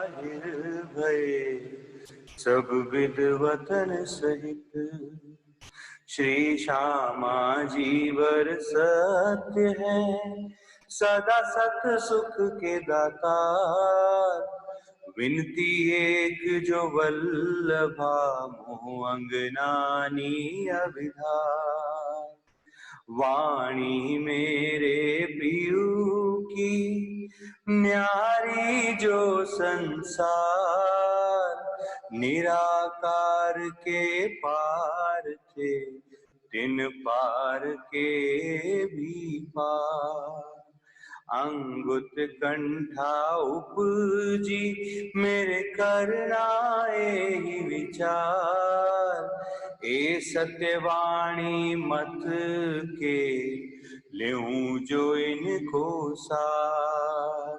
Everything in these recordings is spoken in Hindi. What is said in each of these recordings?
जाहिर भये सब विद्वतन सहित। श्री श्यामा जीवर सत्य है सदा सत सुख के दातार। विनती एक जो वल्लभा मोह अंगनानी अभिधार। वाणी मेरे प्रियु की न्यारी जो संसार। निराकार के पार थे तिन पार के भी पार। अंगुत कंठा उपजी मेरे करनाए ही विचार। ए सत्यवाणी मत के लेऊं जो इनको सार।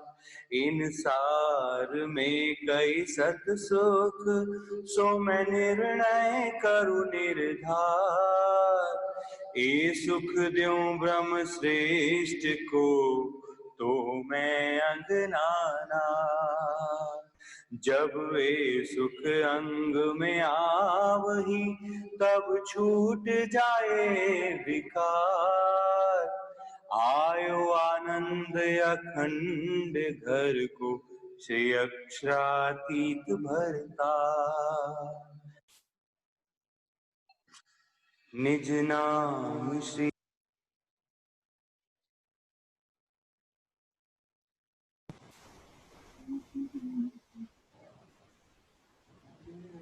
इन सार में कई सत सुख सो मैं निर्णय करूं निर्धार। ए सुख द्यों ब्रह्म श्रेष्ठ को तो मैं अंगनाना। जब वे सुख अंग में आवही तब छूट जाए विकार। आयो आनंद अखंड घर को श्री अक्षरातीत भरता। निज नाम श्री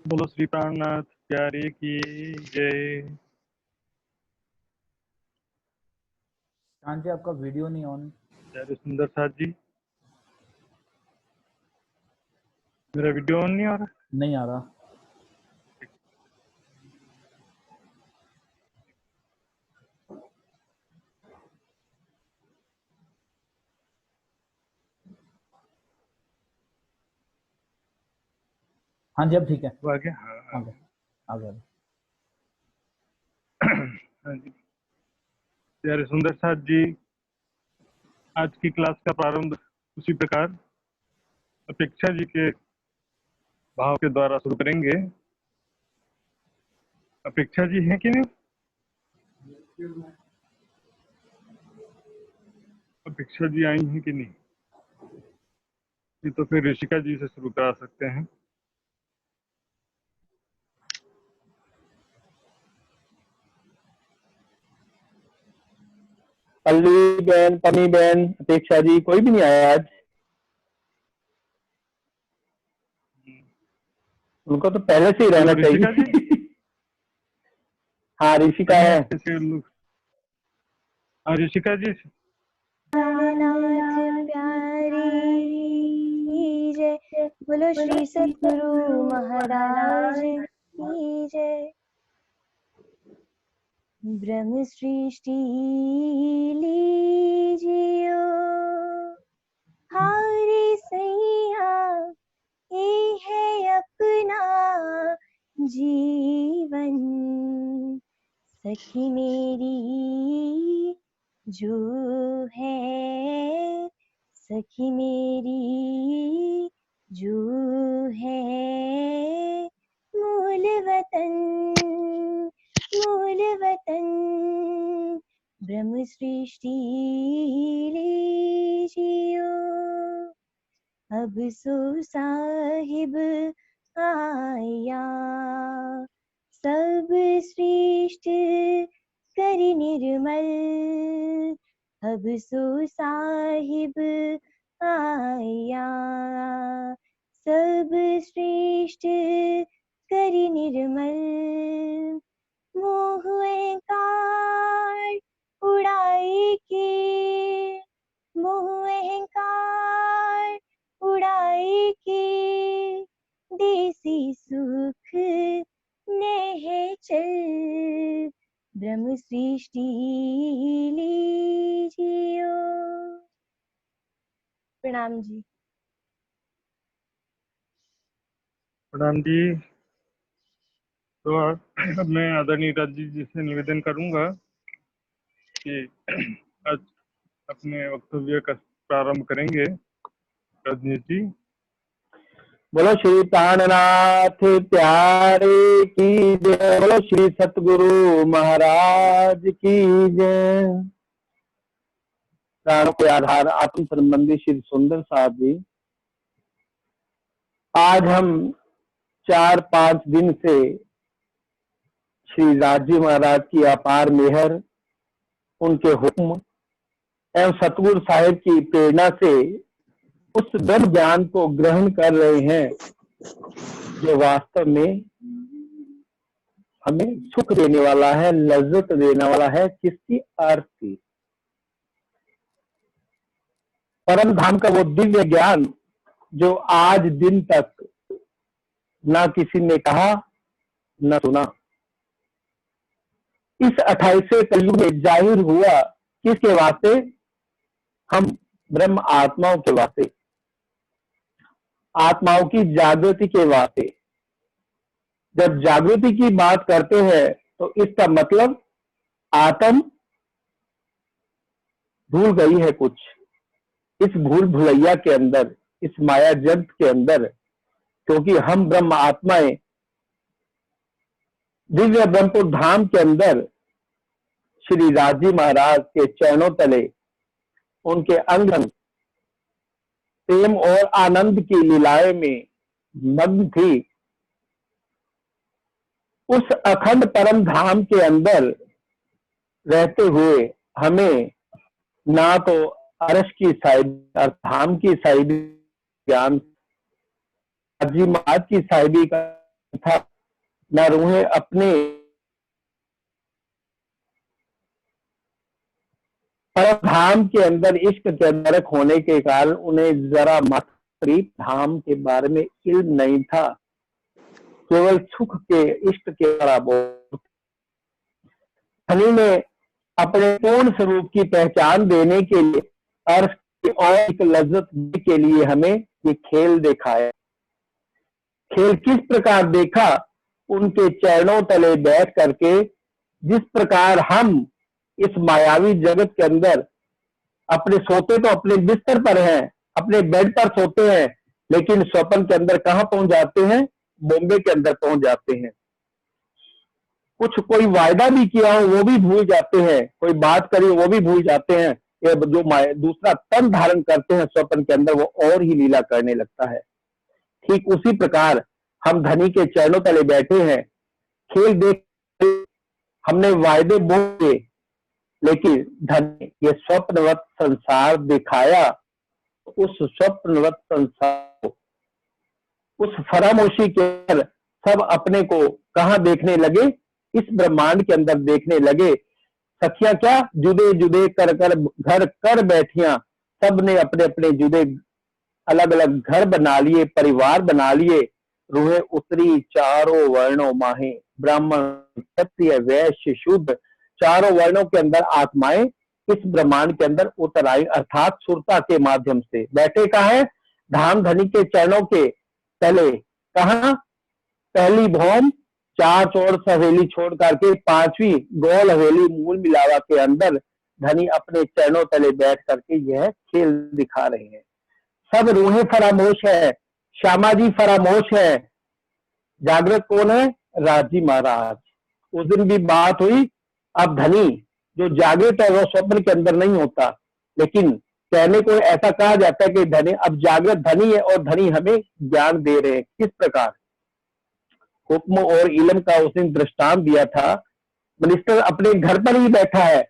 बोलो श्री प्राणनाथ प्यारे की जय। कान जी आपका वीडियो नहीं ऑन। प्यारे सुंदर साथ जी, मेरा वीडियो ऑन नहीं आ रहा? नहीं आ रहा। हाँ जी अब ठीक है। वो आ गया? हाँ आ गया आ गया। हाँ जी। प्यारे सुंदर साथ जी, आज की क्लास का प्रारंभ उसी प्रकार अपेक्षा जी के भाव के द्वारा शुरू करेंगे। अपेक्षा जी हैं कि नहीं? अपेक्षा जी आई हैं कि नहीं? ये तो फिर ऋषिका जी से शुरू करा सकते हैं। पल्ली बहन, पनी बहन, अपेक्षा जी, कोई भी नहीं आया आज। उनको तो पहले से ही रहना ऋषिका जी? चाहिए। हाँ ऋषिका है। हाँ ऋषिका जी। नाथ प्यारी जय, बोलो श्री सतगुरु महाराज की जय। ब्रह्म सृष्टि लीजियो हारे सैया, ये है अपना जीवन। सखी मेरी जो है, सखी मेरी जो है, मूल वतन ब्रह्म सृष्टि लीजियो। अब सो साहिब आया, सब सृष्ट करि निर्मल। अब सो साहिब आया, सब सृष्ट करि निर्मल। मोह अहंकार उड़ाई के, मोह अहंकार उड़ाई के, देसी सुख नेह चल। ब्रह्म सृष्टि लीजियो। प्रणाम जी। प्रणाम जी। तो अब मैं आदरणीय राजी जी से निवेदन करूंगा कि आज अपने वक्तव्य का प्रारंभ करेंगे रजनीश जी। बोलो श्री प्राणनाथ प्यारे की जय। बोलो श्री सतगुरु महाराज की जय। प्राणों के आधार आत्म संबंधी श्री सुंदर साहब जी, आज हम 4-5 दिन से श्री राजी महाराज की अपार मेहर, उनके हुक्म एवं सतगुरु साहिब की प्रेरणा से उस ब्रह्म ज्ञान को ग्रहण कर रहे हैं जो वास्तव में हमें सुख देने वाला है, लज्जत देने वाला है। किसकी? अर्थ की। परम धाम का वो दिव्य ज्ञान जो आज दिन तक ना किसी ने कहा न सुना, इस 28वें कलयुग में जाहिर हुआ। किसके वास्ते? हम ब्रह्म आत्माओं के वास्ते, आत्माओं की जागृति के वास्ते। जब जागृति की बात करते हैं तो इसका मतलब आत्म भूल गई है कुछ, इस भूल भुलैया के अंदर, इस माया जगत के अंदर। क्योंकि हम ब्रह्म आत्माएं दिव्य ब्रह्मपुर धाम के अंदर श्री राजी महाराज के चरणों तले, उनके अंग प्रेम और आनंद की लीलाएं में मग्न थी। उस अखंड परम धाम के अंदर रहते हुए हमें ना तो अर्श की साहिबी, धाम की साहिबी ज्ञान, राजी महाराज की साहिबी का था, न रूहें अपने परम धाम के अंदर इश्क के अंदर होने के कारण उन्हें जरा मात्र धाम के बारे में इल्म नहीं था। केवल सुख के, इश्क के बराबर। धनी ने अपने पूर्ण स्वरूप की पहचान देने के लिए अर्श की और एक लज्जत के लिए हमें ये खेल दिखाया। खेल किस प्रकार देखा? उनके चरणों तले बैठ करके, जिस प्रकार हम इस मायावी जगत के अंदर अपने सोते तो अपने बिस्तर पर हैं, अपने बेड पर सोते हैं, लेकिन स्वप्न के अंदर कहां पहुंच जाते हैं? बॉम्बे के अंदर पहुंच जाते हैं। कुछ कोई वायदा भी किया हो वो भी भूल जाते हैं, कोई बात करी वो भी भूल जाते हैं। ये जो दूसरा तन धारण करते हैं स्वप्न के अंदर, वो और ही लीला करने लगता है। ठीक उसी प्रकार हम धनी के चरणों तले बैठे हैं। खेल देख हमने वायदे बोले, लेकिन धनी ये स्वप्नवत संसार दिखाया। उस स्वप्नवत संसार, उस फरामोशी के अंदर सब अपने को कहां देखने लगे? इस ब्रह्मांड के अंदर देखने लगे। सखियां क्या? जुदे जुदे कर घर कर बैठियां। सब ने अपने अपने जुदे अलग अलग घर बना लिए, परिवार बना लिए। रूहें उतरी चारों वर्णों माहे, ब्राह्मण क्षत्रिय वैश्य शूद्र, चारों वर्णों के अंदर आत्माएं इस ब्रह्मांड के अंदर उतर आई, अर्थात सुरता के माध्यम से। बैठे कहाँ है? धाम धनी के चरणों के तले। कहा? पहली भौम, चार चौड़ हवेली छोड़ करके 5वीं गोल हवेली मूल मिलावा के अंदर धनी अपने चरणों तले बैठ करके यह खेल दिखा रहे हैं। सब रूहें फरामोश है, श्यामा जी फरामोश है। जागृत कौन है? राजी महाराज। उस दिन भी बात हुई। अब धनी जो जागृत है वो स्वप्न के अंदर नहीं होता, लेकिन कहने को ऐसा कहा जाता है कि धनी अब जागृत धनी है और धनी हमें ज्ञान दे रहे हैं। किस प्रकार? हुक्म और इल्म का उस दिन दृष्टांत दिया था। मिनिस्टर अपने घर पर ही बैठा है,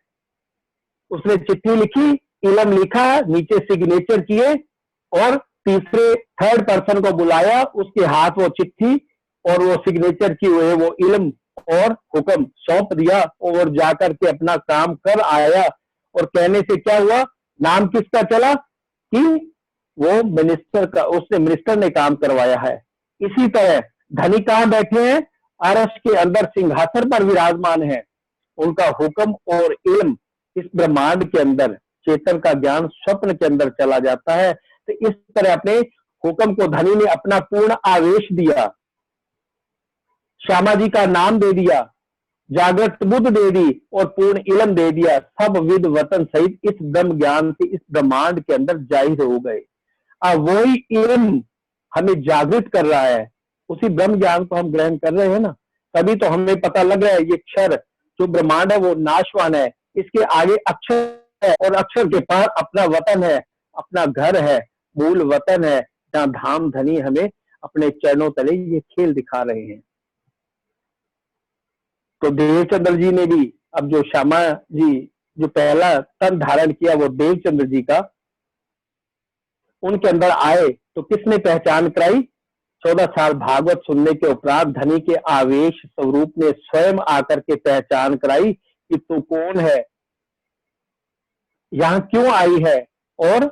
उसने चिट्ठी लिखी, इल्म लिखा, नीचे सिग्नेचर किए और तीसरे थर्ड पर्सन को बुलाया, उसके हाथ वो चिट्ठी और वो सिग्नेचर की हुए वो इल्म और हुक्म सौंप दिया और जाकर के अपना काम कर आया। और कहने से क्या हुआ? नाम किसका चला? कि वो मिनिस्टर का, उसने मिनिस्टर ने काम करवाया है। इसी तरह धनी कहां बैठे हैं? अर्श के अंदर सिंहासन पर विराजमान है। उनका हुक्म और इल्म इस ब्रह्मांड के अंदर, चेतन का ज्ञान स्वप्न के अंदर चला जाता है। तो इस तरह अपने हुक्म को धनी ने अपना पूर्ण आवेश दिया, श्यामा जी का नाम दे दिया, जागृत बुद्ध दे दी और पूर्ण इल्म दे दिया। सब विद वतन सहित इस ब्रह्म ज्ञान से इस ब्रह्मांड के अंदर जाहिर हो गए। अब वही इल्म हमें जागृत कर रहा है, उसी ब्रह्म ज्ञान को हम ग्रहण कर रहे हैं ना, तभी तो हमें पता लग रहा है ये क्षर जो ब्रह्मांड है वो नाशवान है, इसके आगे अक्षर है और अक्षर के पार अपना वतन है, अपना घर है, मूल वतन है, जहाँ धाम धनी हमें अपने चरणों तले ये खेल दिखा रहे हैं। तो देवचंद्र जी ने भी अब जो श्यामा जी जो पहला तन धारण किया वो देवचंद्र जी का, उनके अंदर आए तो किसने पहचान कराई? 14 साल भागवत सुनने के उपरांत धनी के आवेश स्वरूप ने स्वयं आकर के पहचान कराई कि तू कौन है, यहाँ क्यों आई है और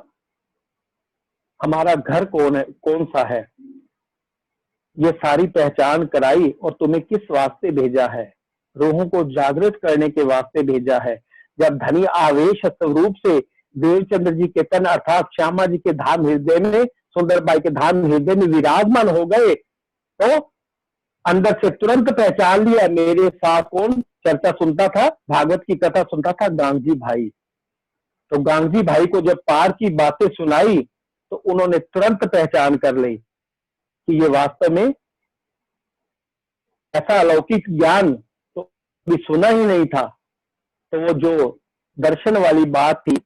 हमारा घर कौन है, कौन सा है, ये सारी पहचान कराई और तुम्हें किस वास्ते भेजा है, रूहों को जागृत करने के वास्ते भेजा है। जब धनी आवेश स्वरूप से देवचंद्र जी के तन अर्थात श्यामा जी के धाम हृदय में, सुंदरबाई के धाम हृदय में विराजमान हो गए तो अंदर से तुरंत पहचान लिया मेरे साथ कौन चर्चा सुनता था, भागवत की कथा सुनता था, गांगजी भाई। तो गांगजी भाई को जब पार की बातें सुनाई तो उन्होंने तुरंत पहचान कर ली कि ये वास्तव में ऐसा अलौकिक ज्ञान तो भी सुना ही नहीं था। तो वो जो दर्शन वाली बात थी,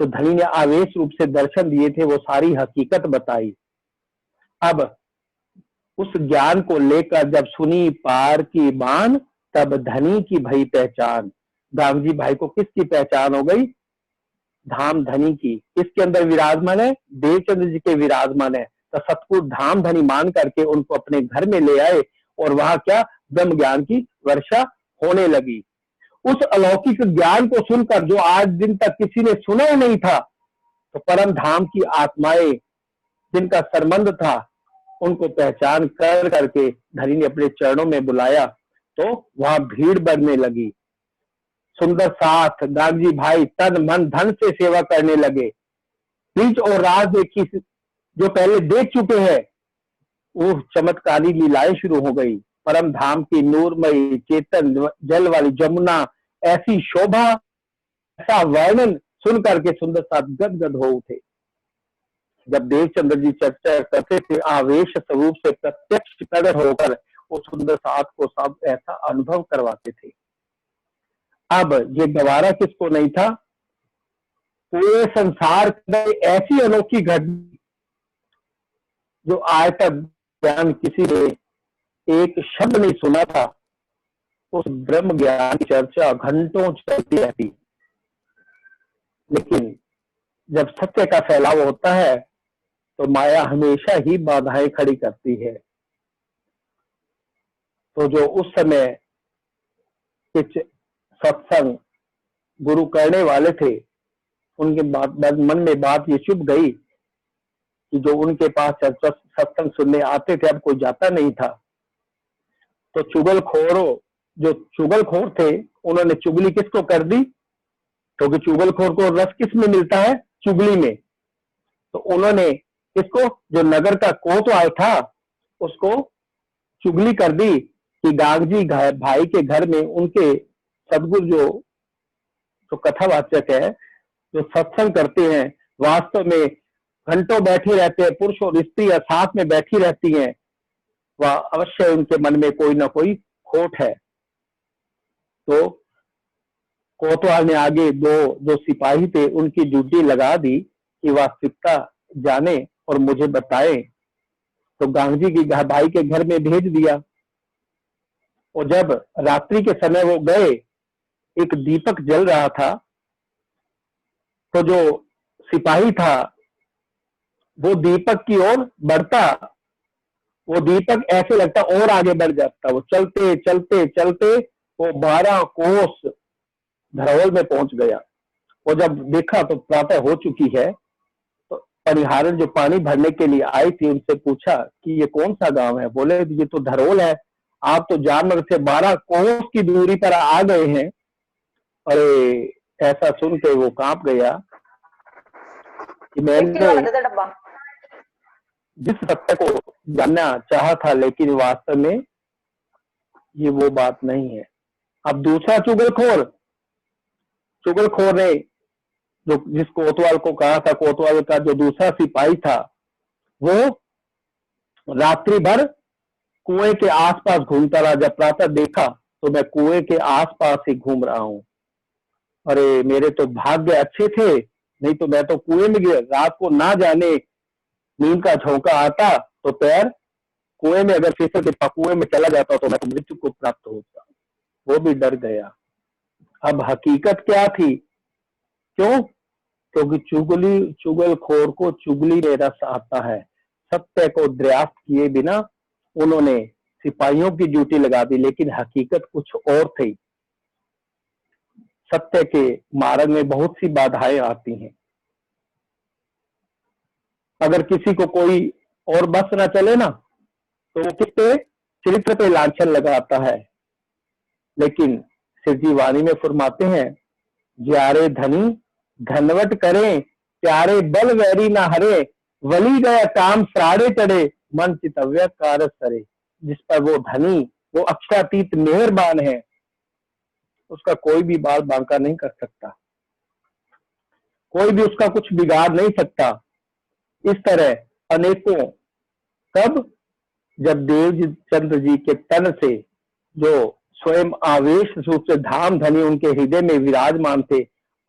जो धनी ने आवेश रूप से दर्शन दिए थे, वो सारी हकीकत बताई। अब उस ज्ञान को लेकर जब सुनी पार की बान, तब धनी की भई पहचान। गांगजी भाई को किसकी पहचान हो गई? धाम धनी की। किसके अंदर विराजमान है? देवचंद्र जी के विराजमान है। तो सतपुर धाम धनी मान करके उनको अपने घर में ले आए और वहां क्या ब्रह्म ज्ञान की वर्षा होने लगी। उस अलौकिक ज्ञान को सुनकर जो आज दिन तक किसी ने सुना ही नहीं था, तो परम धाम की आत्माएं जिनका संबंध था उनको पहचान कर करके धनी ने अपने चरणों में बुलाया तो वहां भीड़ बढ़ने लगी। सुंदर साथ गांधी भाई तन मन धन से सेवा करने लगे। बीच और राज देखी जो पहले देख चुके हैं वो चमत्कारी लीलाएं शुरू हो गई। परम धाम की नूरमयी चेतन जल वाली जमुना, ऐसी शोभा, ऐसा वर्णन सुन करके सुंदर साथ गदगद हो उठे। जब देवचंद्र जी चर्चा करते थे आवेश स्वरूप से प्रत्यक्ष प्रकट होकर वो सुंदर साथ को सब ऐसा अनुभव करवाते थे। अब ये गवारा किसको नहीं था? पूरे संसार में ऐसी अनोखी घटना जो आज तक ज्ञान किसी ने एक शब्द नहीं सुना था, उस ब्रह्म ज्ञान की चर्चा घंटों चलती रहती। लेकिन जब सत्य का फैलाव होता है तो माया हमेशा ही बाधाएं खड़ी करती है। तो जो उस समय कुछ सत्संग गुरु करने वाले थे, उनके मन में बात ये चुभ गई कि जो उनके पास सत्संग सुनने आते थे अब कोई जाता नहीं था। तो चुगलखोरों, जो चुगलखोर थे, उन्होंने चुगली किसको कर दी? क्योंकि चुगलखोर को रस किस में मिलता है? चुगली में। तो उन्होंने इसको, जो नगर का कोतवाल था, उसको चुगली कर दी कि गांगजी भाई के घर में उनके सदगुरु जो कथावाचक है, जो सत्संग करते हैं, वास्तव में घंटों बैठे रहते हैं, पुरुष और स्त्री साथ में बैठी रहती हैं, वह अवश्य उनके मन में कोई ना कोई खोट है। तो कोतवाल ने आगे दो जो सिपाही थे उनकी ड्यूटी लगा दी कि वास्तविकता जाने और मुझे बताए। तो गांधी जी की भाई के घर में भेज दिया और जब रात्रि के समय वो गए, एक दीपक जल रहा था, तो जो सिपाही था वो दीपक की ओर बढ़ता, वो दीपक ऐसे लगता और आगे बढ़ जाता। वो चलते चलते चलते वो 12 कोस धरोहर में पहुंच गया। वो जब देखा तो प्रातः हो चुकी है। तो परिहारन जो पानी भरने के लिए आई थी उनसे पूछा कि ये कौन सा गांव है? बोले ये तो धरोहर है, आप तो जामनगर से 12 कोस की दूरी पर आ गए हैं। अरे ऐसा सुन के वो कांप गया कि मैंने जिस सत्य को जानना चाहा था, लेकिन वास्तव में ये वो बात नहीं है। अब दूसरा चुगलखोर ने जो जिस कोतवाल को कहा था, कोतवाल का जो दूसरा सिपाही था, वो रात्रि भर कुएं के आसपास घूमता रहा। जब प्रातः देखा तो मैं कुएं के आसपास ही घूम रहा हूँ। अरे मेरे तो भाग्य अच्छे थे, नहीं तो मैं तो कुएं में गिर। रात को ना जाने नींद का झोंका आता तो पैर कुएं में अगर फिसल के कुएं में चला जाता तो मैं तो मृत्यु को प्राप्त होता। वो भी डर गया। अब हकीकत क्या थी? क्यों? क्योंकि चुगलखोर को चुगली में रस आता है। सत्य को दरियाफ्त किए बिना उन्होंने सिपाहियों की ड्यूटी लगा दी, लेकिन हकीकत कुछ और थी। सत्य के मार्ग में बहुत सी बाधाएं आती हैं। अगर किसी को कोई और बस ना चले ना, तो वो किस पे? चरित्र पे लांछन लगाता है। लेकिन शिव जी वाणी में फरमाते हैं, ज्यारे धनी धनवट करें, प्यारे बल वैरी ना हरे, वली गया काम सराड़े चढ़े, मन चितव्य कारज सरे। जिस पर वो धनी, वो अक्षरातीत मेहरबान है, उसका कोई भी बाल बांका नहीं कर सकता, कोई भी उसका कुछ बिगाड़ नहीं सकता। इस तरह अनेकों, कब? जब देव चंद्र जी के तन से जो स्वयं आवेश रूप से धाम धनी उनके हृदय में विराजमान थे,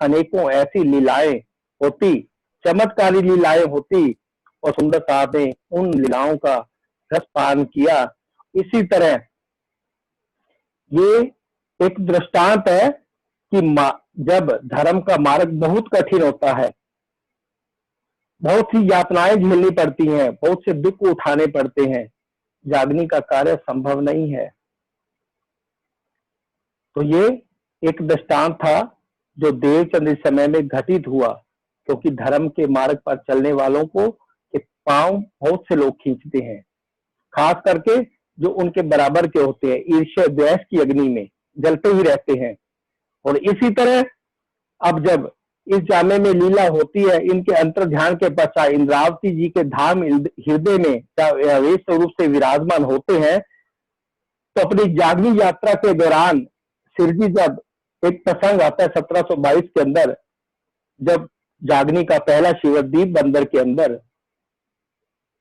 अनेकों ऐसी लीलाएं होती, चमत्कारी लीलाएं होती, और सुंदर साहब ने उन लीलाओं का रसपान किया। इसी तरह ये एक दृष्टांत है कि जब धर्म का मार्ग बहुत कठिन होता है, बहुत सी यातनाएं झेलनी पड़ती हैं, बहुत से दुख उठाने पड़ते हैं, जागने का कार्य संभव नहीं है। तो ये एक दृष्टांत था जो देवचंद्र समय में घटित हुआ, क्योंकि धर्म के मार्ग पर चलने वालों को के पांव बहुत से लोग खींचते हैं, खास करके जो उनके बराबर के होते हैं, ईर्ष्या द्वेष की अग्नि में जलते ही रहते हैं। और इसी तरह अब जब इस जामे में लीला होती है, इनके अंतर ध्यान के पश्चात इंद्रावती जी के धाम हृदय में आवेश स्वरूप से विराजमान होते हैं, तो अपनी जागनी यात्रा के दौरान शिवजी जब एक प्रसंग आता है 1722 के अंदर, जब जागनी का पहला शिवदीप बंदर के अंदर,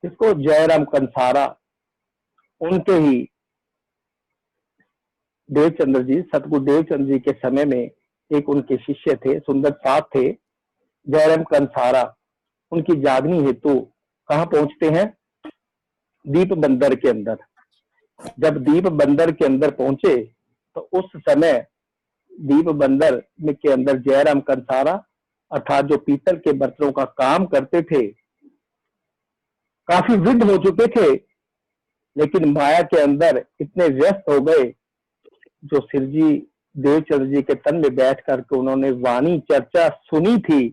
इसको जयराम कंसारा, उनके ही देवचंद्र जी, सतगुरु देवचंद्र जी के समय में एक उनके शिष्य थे, सुंदर साथ थे, जयराम कंसारा, उनकी जागनी हेतु कहाँ पहुंचते हैं? दीप बंदर के अंदर। जब दीप बंदर के अंदर पहुंचे तो उस समय दीप बंदर के अंदर जयराम कंसारा अर्थात जो पीतल के बर्तनों का काम करते थे, काफी वृद्ध हो चुके थे, लेकिन माया के अंदर इतने व्यस्त हो गए, जो शिवजी देवचंद्र जी के तन में बैठ करके उन्होंने वाणी चर्चा सुनी थी,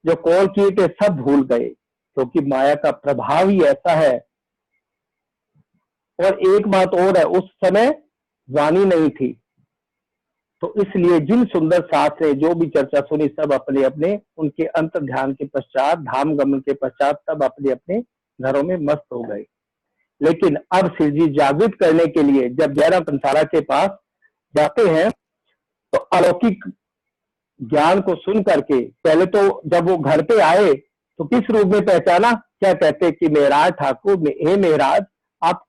जो कॉल किए थे, सब भूल गए, क्योंकि माया का प्रभाव ही ऐसा है। और एक बात और है, उस समय वाणी नहीं थी, तो इसलिए जिन सुंदर साथ ने जो भी चर्चा सुनी, सब अपने अपने उनके अंतर ध्यान के पश्चात, धाम गमन के पश्चात, सब अपने अपने घरों में मस्त हो गए। लेकिन अब शिव जी जागृत करने के लिए जब जयराम कंसारा के पास जाते हैं, तो अलौकिक ज्ञान को सुन करके, पहले तो जब वो घर पे आए तो किस रूप में पहचाना? क्या कहते कि मेहराज ठाकुर, हे मेहराज, आप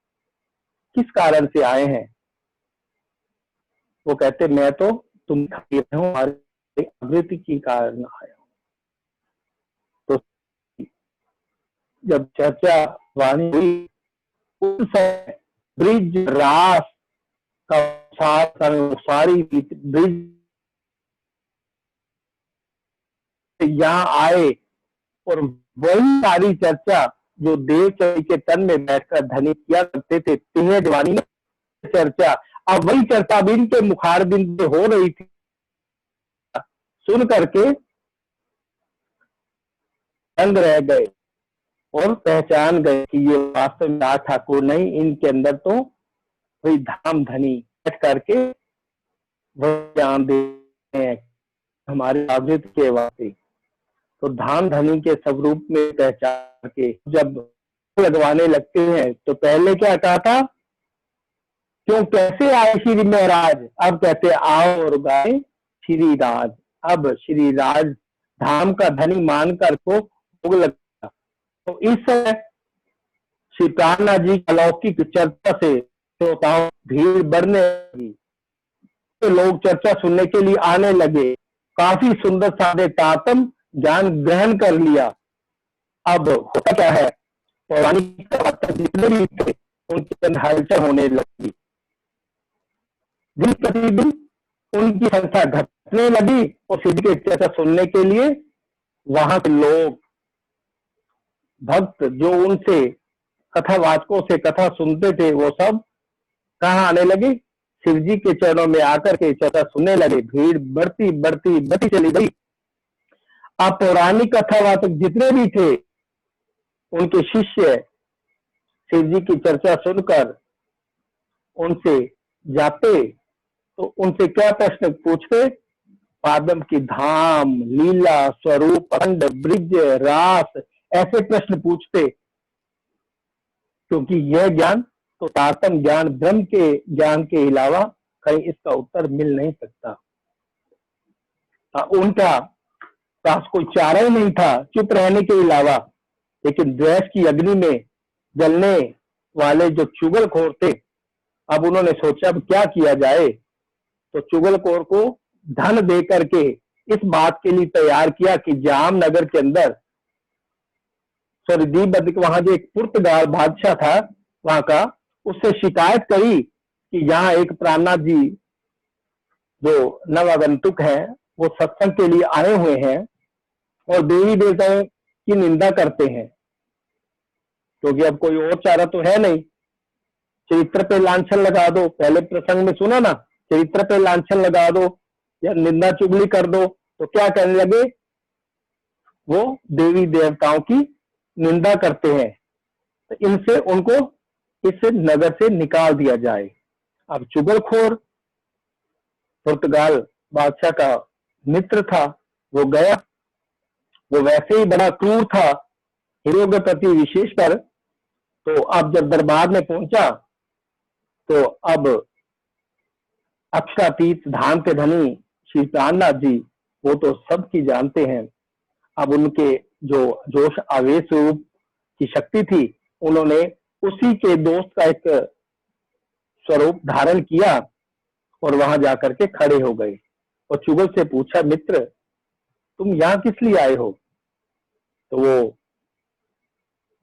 किस कारण से आए हैं? वो कहते, मैं तो तुम हमारे आवृत्ति के कारण आया हूं। तो जब चर्चा वाणी हुई, उस समय ब्रिज रास का सारी ब्रिज यहाँ आए, और वही सारी चर्चा जो देवचंद्र के तन में बैठकर धनी किया करते थे, तेज वाणी चर्चा, अब वही चर्चा भी इनके मुखारबिंद हो रही थी। सुन करके दंग रह गए और पहचान गए कि ये वास्तव में राज ठाकुर नहीं, इनके अंदर तो वही धाम धनी बैठ करके वह ज्ञान दे हैं हमारे आवृत के वास्ते। तो धाम धनी के स्वरूप में पहचान के जब लगवाने लगते हैं, तो पहले क्या कहा था? क्यों, कैसे आए श्री महाराज? अब कहते आओ और गाए श्री राज। अब श्री राज धाम का धनी मानकर को भोग लगा। तो इस समय श्री प्राणनाथ जी की अलौकिक चर्चा से श्रोताओं भीड़ बढ़ने लगी, तो लोग चर्चा सुनने के लिए आने लगे। काफी सुंदर सादे तातम ज्ञान ग्रहण कर लिया। अब होता क्या है, पौराणिक जितने भी थे उनके अंदर हलचल होने लगी। दिन प्रतिदिन उनकी संख्या घटने लगी और शिव की चर्चा सुनने के लिए वहां के लोग भक्त जो उनसे कथावाचकों से कथा सुनते थे वो सब कहाँ आने लगे, शिव जी के चरणों में आकर के चर्चा सुनने लगे। भीड़ बढ़ती बढ़ती बढ़ती चली गई। अब पौराणिक कथावाचक जितने भी थे उनके शिष्य शिव जी की चर्चा सुनकर उनसे जाते तो उनसे क्या प्रश्न पूछते, पादम की धाम, लीला, स्वरूप, अखंड, ब्रिज, रास, ऐसे प्रश्न पूछते, क्योंकि यह ज्ञान तो तारतम ज्ञान ब्रह्म के ज्ञान के अलावा कहीं इसका उत्तर मिल नहीं सकता। उनका पास कोई चारा ही नहीं था चुप रहने के अलावा। लेकिन द्वेष की अग्नि में जलने वाले जो चुगलखोर थे, अब उन्होंने सोचा अब क्या किया जाए, तो चुगलखोर को धन दे करके इस बात के लिए तैयार किया कि जामनगर के अंदर दीपक वहां जो एक पुर्तगाल बादशाह था वहां का, उससे शिकायत करी कि यहाँ एक प्राणनाथ जी जो नवागंतुक हैं वो सत्संग के लिए आए हुए हैं और देवी देवताओं की निंदा करते हैं, क्योंकि अब कोई और चारा तो है नहीं। चरित्र पे लांछन लगा दो, पहले प्रसंग में सुना ना, चरित्र पे लांछन लगा दो या निंदा चुगली कर दो, तो क्या कहने लगे, वो देवी देवताओं की निंदा करते हैं, तो इनसे उनको इस नगर से निकाल दिया जाए। अब चुगलखोर पुर्तगाल बादशाह का मित्र था, वो गया, वो वैसे ही बड़ा क्रूर था हीरो के प्रति विशेषकर। तो अब जब दरबार में पहुंचा तो अब अक्षरातीत धाम के धनी श्री प्राणनाथ जी वो तो सबकी जानते हैं। अब उनके जो जोश आवेश रूप की शक्ति थी, उन्होंने उसी के दोस्त का एक स्वरूप धारण किया और वहां जाकर के खड़े हो गए और चुगल से पूछा, मित्र तुम यहाँ किस लिए आए हो? तो वो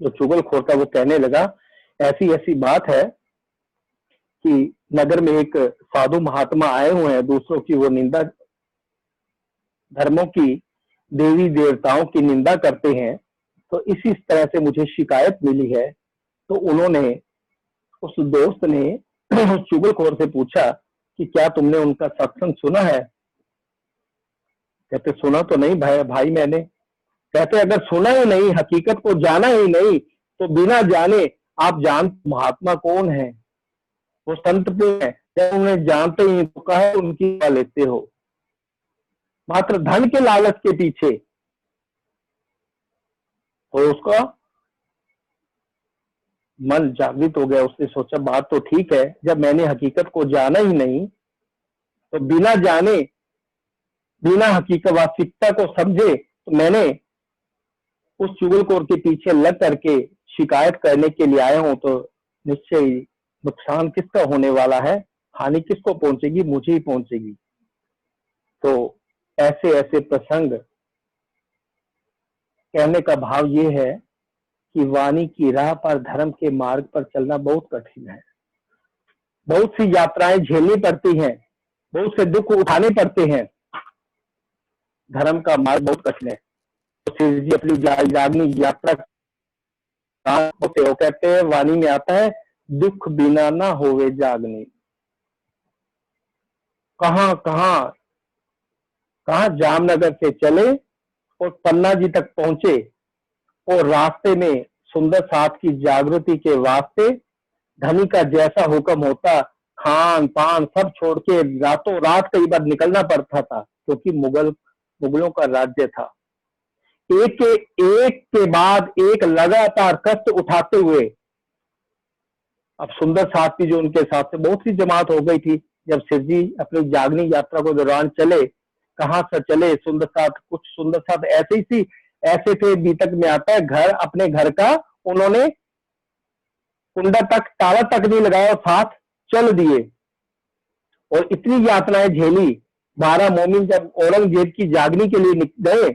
जो चुगलखोर था वो कहने लगा, ऐसी ऐसी बात है कि नगर में एक साधु महात्मा आए हुए हैं, दूसरों की वो निंदा, धर्मों की, देवी देवताओं की निंदा करते हैं, तो इसी तरह से मुझे शिकायत मिली है। तो उन्होंने, उस दोस्त ने उस चुगलखोर से पूछा कि क्या तुमने उनका सत्संग सुना है? कहते सुना तो नहीं भाई मैंने। कहते अगर सुना ही नहीं, हकीकत को जाना ही नहीं, तो बिना जाने आप जान महात्मा कौन है, वो संत पे है, जब उन्हें जानते ही तो कहे उनकी लेते हो, मात्र धन के लालच के पीछे। तो उसका मन जागृत हो गया, उसने सोचा बात तो ठीक है, जब मैंने हकीकत को जाना ही नहीं तो बिना जाने, बिना हकीकत वास्तविकता को समझे, तो मैंने उस चुगलखोर के पीछे लग करके शिकायत करने के लिए आया हूं, तो निश्चय नुकसान किसका होने वाला है, हानि किसको पहुंचेगी, मुझे ही पहुंचेगी। तो ऐसे ऐसे प्रसंग, कहने का भाव ये है कि वाणी की राह पर, धर्म के मार्ग पर चलना बहुत कठिन है। बहुत सी यात्राएं झेलनी पड़ती हैं, बहुत से दुख उठाने पड़ते हैं, धर्म का मार्ग बहुत कठिन है। तो शिव जी अपनी जागनी यात्रा होते हो, कहते हैं, वाणी में आता है, दुख बिना ना होवे जागनी। कहां कहां कहां जामनगर से चले और पन्ना जी तक पहुंचे, और रास्ते में सुंदर साथ की जागृति के वास्ते धनी का जैसा हुक्म होता, खान पान सब छोड़ के रातों रात कई बार निकलना पड़ता था, क्योंकि मुगलों का राज्य था। एक के बाद एक लगातार कष्ट उठाते हुए, अब सुंदर साथ की जो उनके साथ से बहुत सी जमात हो गई थी, जब शिव जी अपनी जागनी यात्रा को दौरान चले, कहां से चले, सुंदर साथ, कुछ सुंदर साथ ऐसे थे, बीतक में आता है घर, अपने घर का उन्होंने कुंडा तक ताला तक नहीं लगाया और साथ चल दिए और इतनी यातनाएं झेली। 12 मोमिन जब औरंगजेब की जागनी के लिए गए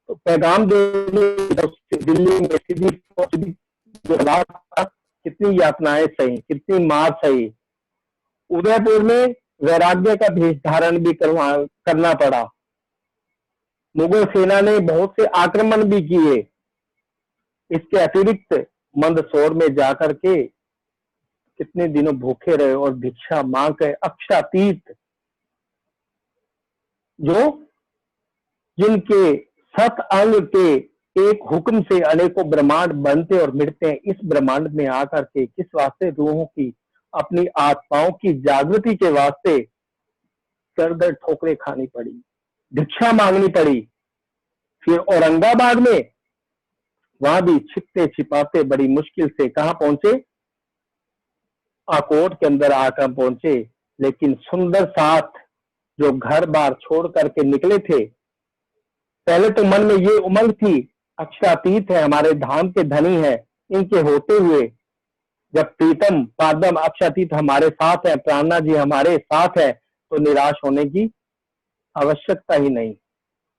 तो पैगाम देने दिल्ली में सीधी जो हालात था, कितनी यातनाएं सही, कितनी मार सही। उदयपुर में वैराग्य का भेष धारण भी करना पड़ा। मुगल सेना ने बहुत से आक्रमण भी किए। इसके अतिरिक्त मंदसौर में जाकर के कितने दिनों भूखे रहे और भिक्षा मांग कर अक्षातीत जो जिनके 7 अंग के एक हुक्म से अनेकों ब्रह्मांड बनते और मिटते हैं, इस ब्रह्मांड में आकर के किस वास्ते रूहों की, अपनी आत्माओं की जागृति के वास्ते दर ठोकरें खानी पड़ी, भिक्षा मांगनी पड़ी। फिर औरंगाबाद में वहां भी छिपते छिपाते बड़ी मुश्किल से कहां पहुंचे, आकोट के अंदर आकर पहुंचे। लेकिन सुंदर साथ जो घर बार छोड़ करके निकले थे, पहले तो मन में ये उमंग थी अक्षरातीत है, हमारे धाम के धनी है, इनके होते हुए जब प्रीतम पादम अक्षरातीत हमारे साथ है, प्राणनाथ जी हमारे साथ है, तो निराश होने की आवश्यकता ही नहीं।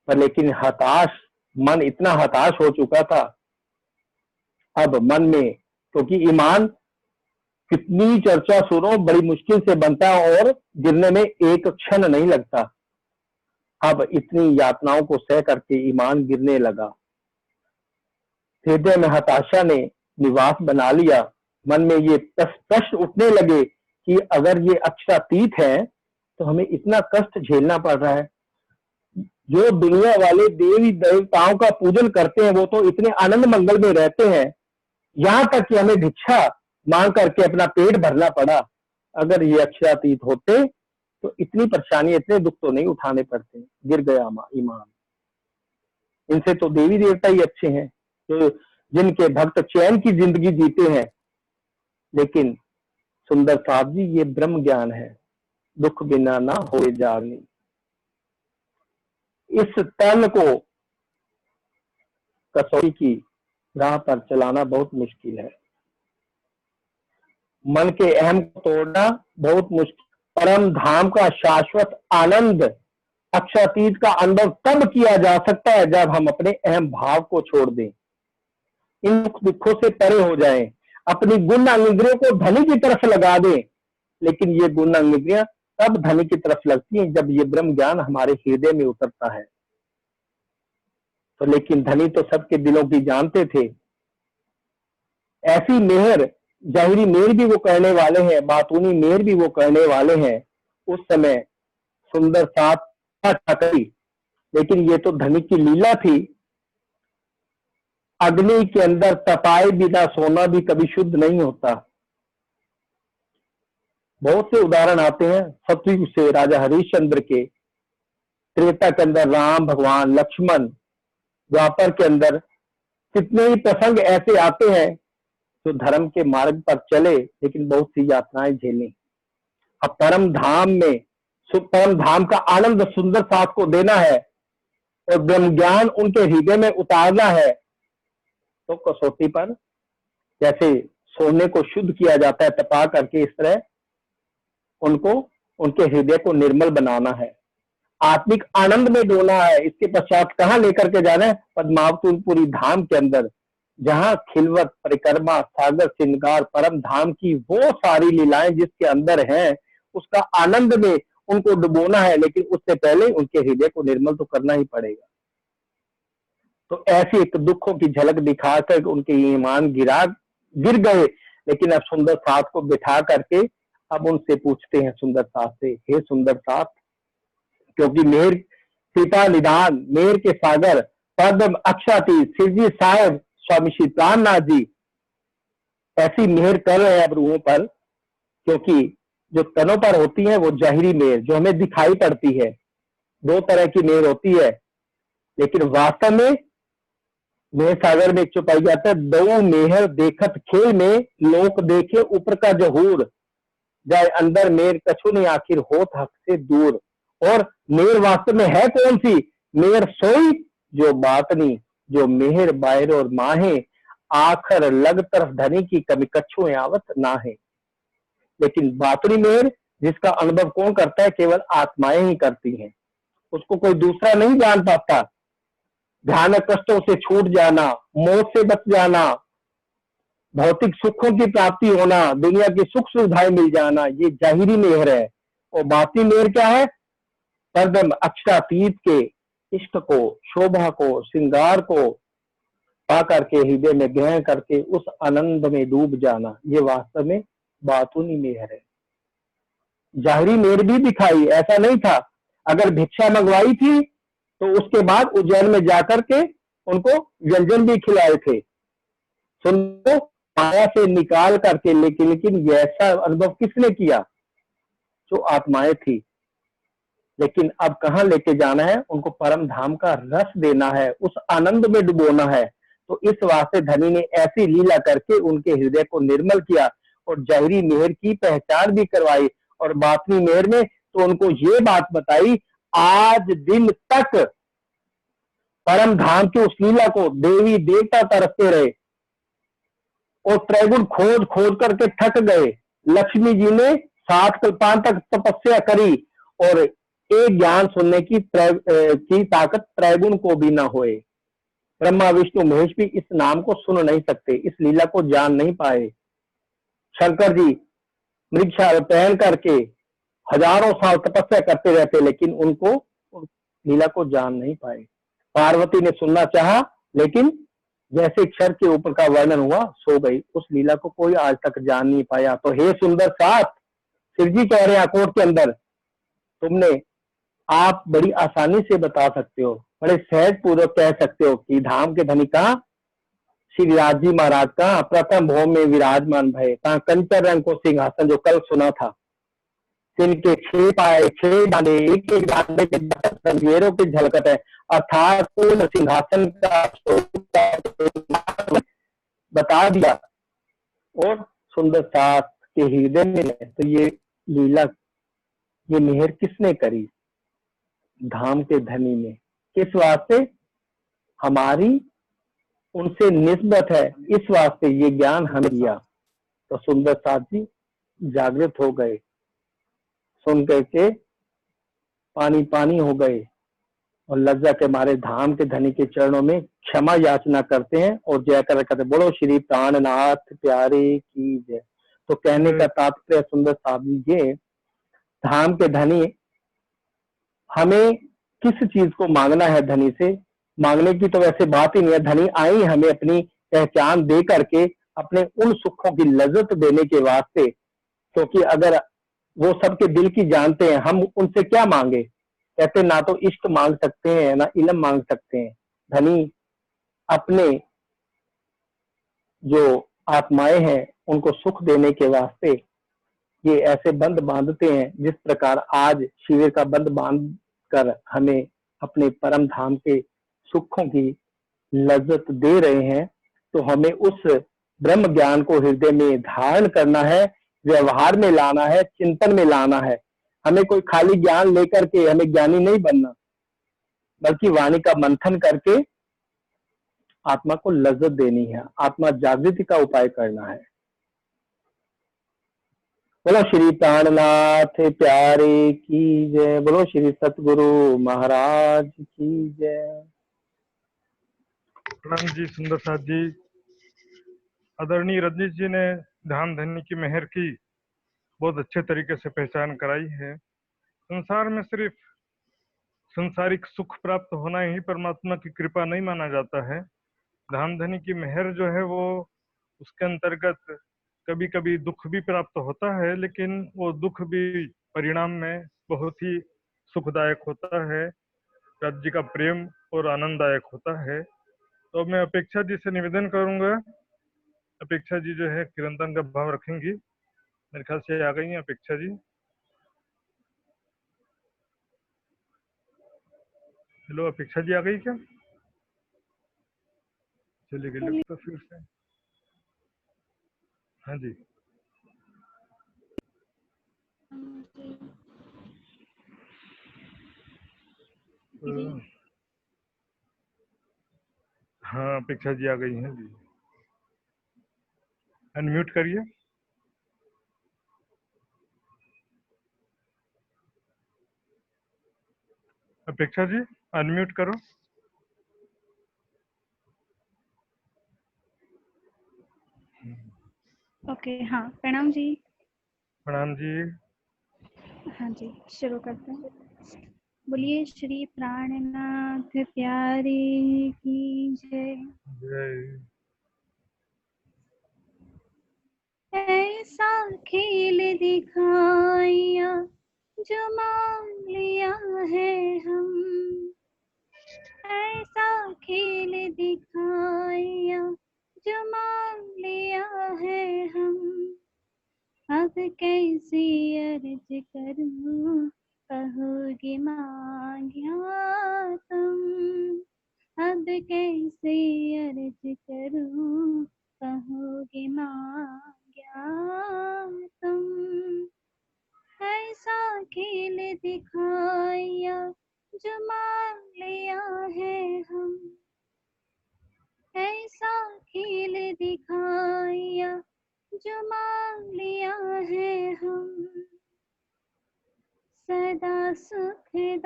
पर लेकिन हताश मन इतना हताश हो चुका था। अब मन में, क्योंकि ईमान कितनी चर्चा सुनो बड़ी मुश्किल से बनता है और गिरने में एक क्षण नहीं लगता। अब इतनी यातनाओं को सह करके ईमान गिरने लगा। हृदय में हताशा ने निवास बना लिया। मन में ये प्रश्न उठने लगे कि अगर ये अक्षरातीत है तो हमें इतना कष्ट झेलना पड़ रहा है। जो दुनिया वाले देवी देवताओं का पूजन करते हैं वो तो इतने आनंद मंगल में रहते हैं, यहाँ तक कि हमें भिक्षा मांग करके अपना पेट भरना पड़ा। अगर ये अक्षरातीत होते तो इतनी परेशानी, इतने दुख तो नहीं उठाने पड़ते। गिर गया ईमान। इनसे तो देवी देवता ही अच्छे हैं, जो जिनके भक्त चैन की जिंदगी जीते हैं। लेकिन सुंदर साहब जी, ये ब्रह्म ज्ञान है, दुख बिना ना होए जानी। इस तन को कसौटी की राह पर चलाना बहुत मुश्किल है। मन के अहम को तोड़ना बहुत मुश्किल। परम धाम का शाश्वत आनंद अक्षरातीत का अनुभव तब किया जा सकता है जब हम अपने अहम भाव को छोड़ दें, इन दुखों से परे हो जाएं, अपनी गुण इंद्रियों को धनी की तरफ लगा दें। लेकिन ये गुण इंद्रियां तब धनी की तरफ लगती हैं जब ये ब्रह्म ज्ञान हमारे हृदय में उतरता है। तो लेकिन धनी तो सबके दिलों की जानते थे। ऐसी मेहर, जाहिरी मेहर भी वो करने वाले हैं, बातूनी मेहर भी वो करने वाले हैं। उस समय सुंदर साथ करी, लेकिन ये तो धनी की लीला थी। अग्नि के अंदर तपाए बिना सोना भी कभी शुद्ध नहीं होता। बहुत से उदाहरण आते हैं सतयुग से, राजा हरिश्चंद्र के, त्रेता के अंदर राम भगवान, लक्ष्मण, द्वापर के अंदर कितने ही प्रसंग ऐसे आते हैं जो धर्म के मार्ग पर चले लेकिन बहुत सी यातनाएं झेली। अब परम धाम में, परम धाम का आनंद सुंदर साथ को देना है और ब्रह्म ज्ञान उनके हृदय में उतारना है। तो कसौटी पर जैसे सोने को शुद्ध किया जाता है तपा करके, इस तरह उनको, उनके हृदय को निर्मल बनाना है, आत्मिक आनंद में डोलना है। इसके पश्चात कहाँ लेकर के जाना है? पद्मावतीपुरी धाम के अंदर, जहां खिलवत, परिक्रमा, सागर, श्रृंगार, परम धाम की वो सारी लीलाएं जिसके अंदर हैं, उसका आनंद में उनको डुबोना है। लेकिन उससे पहले उनके हृदय को निर्मल तो करना ही पड़ेगा। तो ऐसी एक दुखों की झलक दिखाकर उनके ईमान गिर गए। लेकिन अब सुंदर साथ को बिठा करके अब उनसे पूछते हैं सुंदर साथ से, हे सुंदर साथ, क्योंकि मेहर पिता निदान, मेहर के सागर, पद्म अक्षरातीत शिवजी साहेब स्वामी श्री प्राणनाथ जी ऐसी मेहर कर रहे हैं अब रूहों पर। क्योंकि जो तनों पर होती है वो जाहिरी मेहर जो हमें दिखाई पड़ती है, 2 तरह की मेहर होती है, लेकिन वास्तव में मेहर सागर में छुपाई जाता है। दो मेहर देखत खेल में, लोक देखे ऊपर का जहूर, जाए अंदर मेहर कछु नहीं आखिर होत हक से दूर। और मेहर वास्तव में है कौन सी? मेहर सोई जो बातनी, जो मेहर बाहर और माहे, आखर लग तरफ धनी की कमी कच्छुएं आवत ना है। लेकिन बातुरी मेहर जिसका अनुभव कौन करता है, केवल आत्माएं ही करती हैं, उसको कोई दूसरा नहीं जान पाता। भयानक कष्टों से छूट जाना, मौत से बच जाना, भौतिक सुखों की प्राप्ति होना, दुनिया की सुख सुविधाएं मिल जाना, ये जाहिरी मेहर है। और बाती मेहर क्या है? परम अक्षरातीत के इष्ट को, शोभा को, श्रृंगार को पा करके हृदय में ग्रहण करके उस आनंद में डूब जाना, ये वास्तव में बातूनी मेहर है। जाहिरी मेहर भी दिखाई, ऐसा नहीं था। अगर भिक्षा मंगवाई थी तो उसके बाद उज्जैन में जाकर के उनको व्यंजन भी खिलाए थे, सुनो, माया से निकाल करके। लेकिन ऐसा अनुभव किसने किया? जो आत्माएं थी। लेकिन अब कहाँ लेके जाना है? उनको परम धाम का रस देना है, उस आनंद में डुबोना है। तो इस वास्ते धनी ने ऐसी लीला करके उनके हृदय को निर्मल किया और जाहिरी मेहर की पहचान भी करवाई। और बातनी मेहर में तो उनको ये बात बताई, आज दिन तक परम धाम की उस लीला को देवी देवता तरसते रहे और त्रैगुण खोज खोज करके थक गए। लक्ष्मी जी ने 60 कल्पांत तक तपस्या करी और एक ज्ञान सुनने की ताकत त्रैगुण को भी न होए। ब्रह्मा विष्णु महेश भी इस नाम को सुन नहीं सकते, इस लीला को जान नहीं पाए। शंकर जी मृगशाल पहन करके हजारों साल तपस्या करते रहते, लेकिन उनको उस लीला को जान नहीं पाए। पार्वती ने सुनना चाहा, लेकिन जैसे क्षर के ऊपर का वर्णन हुआ, सो गई। उस लीला को कोई आज तक जान नहीं पाया। तो हे सुंदर साथ, शिव जी कह रहे हैं अकोट के अंदर, तुमने आप बड़ी आसानी से बता सकते हो, बड़े सहज पूर्वक कह सकते हो कि धाम के धनी कहाँ? श्री राज जी महाराज का प्रथम भौम में विराजमान भय, कहाँ कंचन रंग को सिंहासन, जो कल सुना था। जिनके 6 पाए 6 डाले, एक एक डाले के रंगेरों की झलकत है, अर्थात पूर्ण सिंहासन का बता दिया। और सुंदर साथ के हृदय में तो ये लीला, ये मेहर किसने करी? धाम के धनी ने। किस वास्ते? हमारी उनसे निस्बत है, इस वास्ते ये ज्ञान हमें दिया। तो सुंदर साथ जी जागृत हो गए, सुन करके पानी पानी हो गए और लज्जा के मारे धाम के धनी के चरणों में क्षमा याचना करते हैं और जयकर कहते, बोलो श्री प्राणनाथ प्यारे की जय। तो कहने का तात्पर्य सुंदर साहब जी ये, धाम के धनी, हमें किस चीज को मांगना है धनी से? मांगने की तो वैसे बात ही नहीं है। धनी आई हमें अपनी पहचान दे करके अपने उन सुखों की लज्जत देने के वास्ते, क्योंकि अगर वो सबके दिल की जानते हैं, हम उनसे क्या मांगे? कहते ना तो इष्ट मांग सकते हैं, ना इलम मांग सकते हैं। धनी अपने जो आत्माएं हैं उनको सुख देने के वास्ते ये ऐसे बंद बांधते हैं, जिस प्रकार आज शिविर का बंद बांध कर हमें अपने परम धाम के सुखों की लज्जत दे रहे हैं। तो हमें उस ब्रह्म ज्ञान को हृदय में धारण करना है, व्यवहार में लाना है, चिंतन में लाना है। हमें कोई खाली ज्ञान लेकर के हमें ज्ञानी नहीं बनना, बल्कि वाणी का मंथन करके आत्मा को लज्जत देनी है, आत्मा जागृति का उपाय करना है। बोलो श्री प्राणनाथ प्यारे की जय, बोलो श्री सतगुरु महाराज की जय। प्रणाम जी सुंदर साथ जी। आदरणीय रजनीश जी ने धाम धनी की मेहर की बहुत अच्छे तरीके से पहचान कराई है। संसार में सिर्फ संसारिक सुख प्राप्त होना ही परमात्मा की कृपा नहीं माना जाता है। धाम धनी की मेहर जो है वो, उसके अंतर्गत कभी कभी दुख भी प्राप्त होता है, लेकिन वो दुख भी परिणाम में बहुत ही सुखदायक होता है, राज्य का प्रेम और आनंददायक होता है। तो मैं अपेक्षा जी से निवेदन करूंगा, अपेक्षा जी जो है किरंतन का भाव रखेंगी। मेरे ख्याल से आ गई हैं अपेक्षा जी। हेलो अपेक्षा जी आ गई क्या? चली गई लगता फिर से। हाँ जी। हाँ अपेक्षा जी आ गई हैं जी। अनम्यूट करिए। अपेक्षा जी अनम्यूट करो। ओके, हाँ प्रणाम जी। प्रणाम जी। हाँ जी, शुरू करते हैं। बोलिए श्री प्राणनाथ प्यारे की जय। जय। ऐसा खेल दिखाया जो मान लिया है हम, ऐसा खेल दिखाया जो मान लिया है हम। अब कैसे अर्ज करूं कहोगे मांग्या तुम, अब कैसे अर्ज करूं कहोगे मांग्या तुम। ऐसा खेल दिखाया जो मान लिया है हम, ऐसा खेल दिखाया जो मान लिया है हम। सदा सुखदाता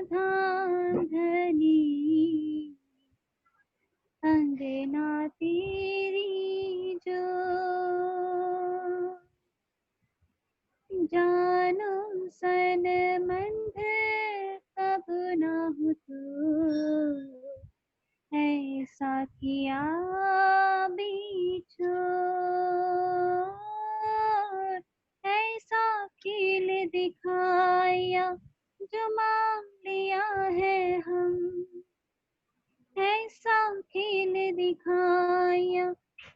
धाम धनी, अंगना तेरी जो जानो सन मंद कब ना हो तू, ऐसा किया बिछोड़, ऐसा खेल दिखाया जो मान लिया है हम, ऐसा खेल दिखाया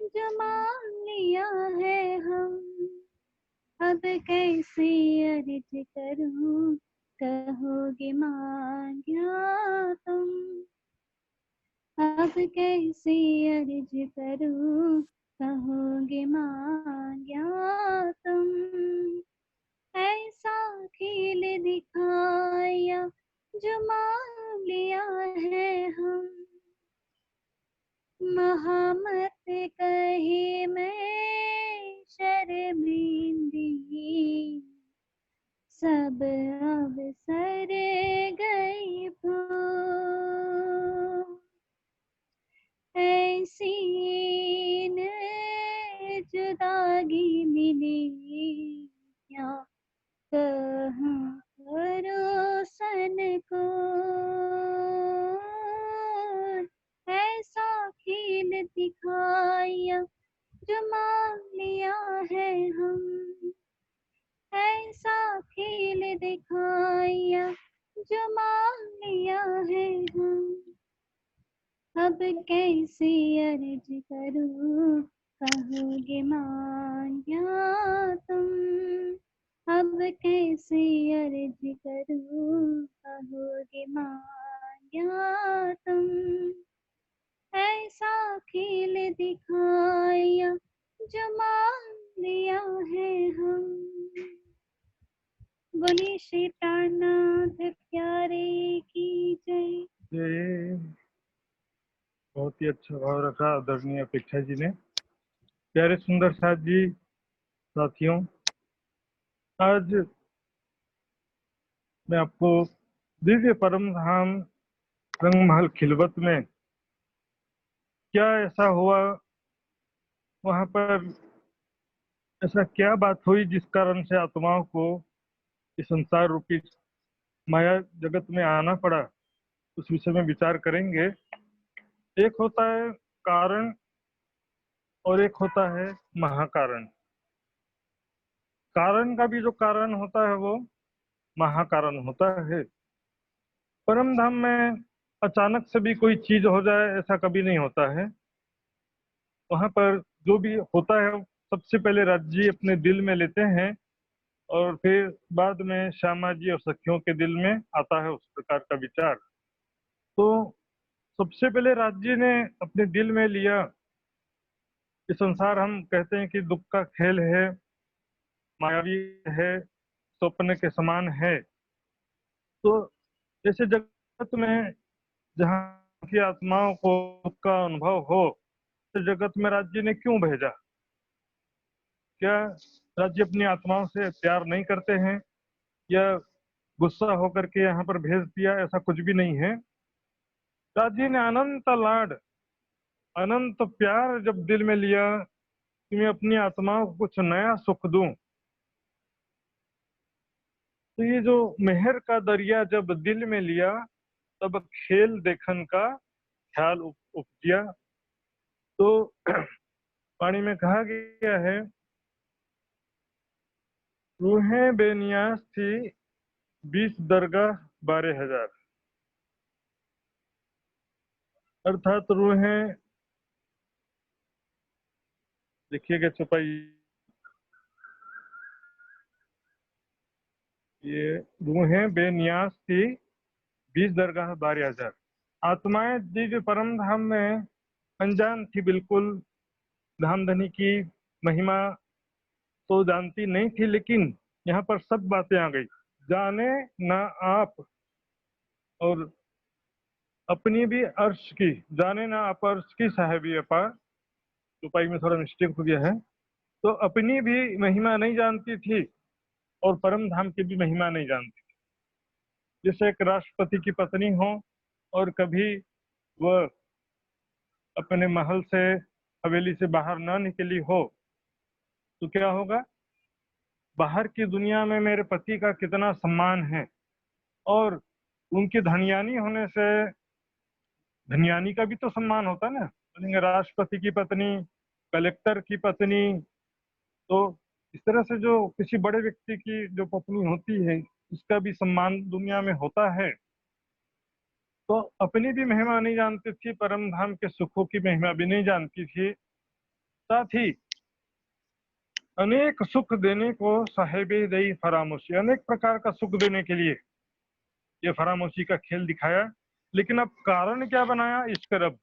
जो मान लिया है हम। अब कैसे अर्ज करूं कहोगे मांग्या तुम, अब कैसे अर्ज करूं कहोगे मांग्या तुम। ऐसा खेल दिखाया जो मान लिया है हम। महामत कहे मैं शर्मिंदी, सब अवसर गए भूल, ऐसी न जुदागी मिली क्या कहाँ परोसन को। ऐसा खेल दिखाया जो मान लिया है हम, ऐसा खेल दिखाया जो मान लिया है हम। अब कैसे अर्ज करूं कहोगे मांग्या तुम, अब कैसे अर्ज करूं कहोगे मांग्या तुम। ऐसा खेल दिखाया जो मान लिया है हम। बोलिए श्री प्राणनाथ प्यारे की जय। जय। बहुत ही अच्छा भाव रखा आदरणीय अपेक्षा जी ने। प्यारे सुंदर साथ जी, साथियों, आज मैं आपको दिव्य परम धाम रंगमहल खिलवत में क्या ऐसा हुआ, वहां पर ऐसा क्या बात हुई जिस कारण से आत्माओं को इस संसार रूपी माया जगत में आना पड़ा, उस विषय में विचार करेंगे। एक होता है कारण और एक होता है महाकारण। कारण का भी जो कारण होता है वो महाकारण होता है। परम धाम में अचानक से भी कोई चीज हो जाए ऐसा कभी नहीं होता है। वहां पर जो भी होता है सबसे पहले राज जी अपने दिल में लेते हैं और फिर बाद में श्यामा जी और सखियों के दिल में आता है उस प्रकार का विचार। तो सबसे पहले राज जी ने अपने दिल में लिया कि संसार हम कहते हैं कि दुख का खेल है, मायावी है, स्वप्न के समान है। तो ऐसे जगत में जहाँ की आत्माओं को दुख का अनुभव हो, जगत में राज्य ने क्यों भेजा? क्या राज्य अपनी आत्माओं से प्यार नहीं करते हैं या गुस्सा होकर के यहाँ पर भेज दिया? ऐसा कुछ भी नहीं है। राज्य ने अनंत लाड, अनंत प्यार जब दिल में लिया कि मैं अपनी आत्माओं को कुछ नया सुख दूं, तो ये जो मेहर का दरिया जब दिल में लिया तब खेल देखन का ख्याल उपजिया। तो वाणी में कहा गया है, रूहें बेनियाज थी 20 दरगाह 12,000। अर्थात रूहें, देखिएगा चौपाई, ये रूहें बेनियाज थी 20 दरगाह 12,000। आत्माएं दिव्य परम धाम में अनजान थी, बिल्कुल धाम धनी की महिमा तो जानती नहीं थी, लेकिन यहाँ पर सब बातें आ गई। जाने ना आप, और अपनी भी अर्श की, जाने ना आप अर्श की साहिबी अपार, चौपाई में थोड़ा मिस्टेक हो गया है। तो अपनी भी महिमा नहीं जानती थी और परम धाम की भी महिमा नहीं जानती थी। जैसे एक राष्ट्रपति की पत्नी हो और कभी वह अपने महल से, हवेली से बाहर ना निकली हो, तो क्या होगा? बाहर की दुनिया में मेरे पति का कितना सम्मान है, और उनकी धनियानी होने से धनियानी का भी तो सम्मान होता है ना। राष्ट्रपति की पत्नी, कलेक्टर की पत्नी, तो इस तरह से जो किसी बड़े व्यक्ति की जो पत्नी होती है उसका भी सम्मान दुनिया में होता है। तो अपनी भी महिमा नहीं जानती थी, परम धाम के सुखों की महिमा भी नहीं जानती थी। साथ ही अनेक सुख देने को साहेबे दई फरामोशी, अनेक प्रकार का सुख देने के लिए ये फरामोशी का खेल दिखाया। लेकिन अब कारण क्या बनाया? इश्क रब,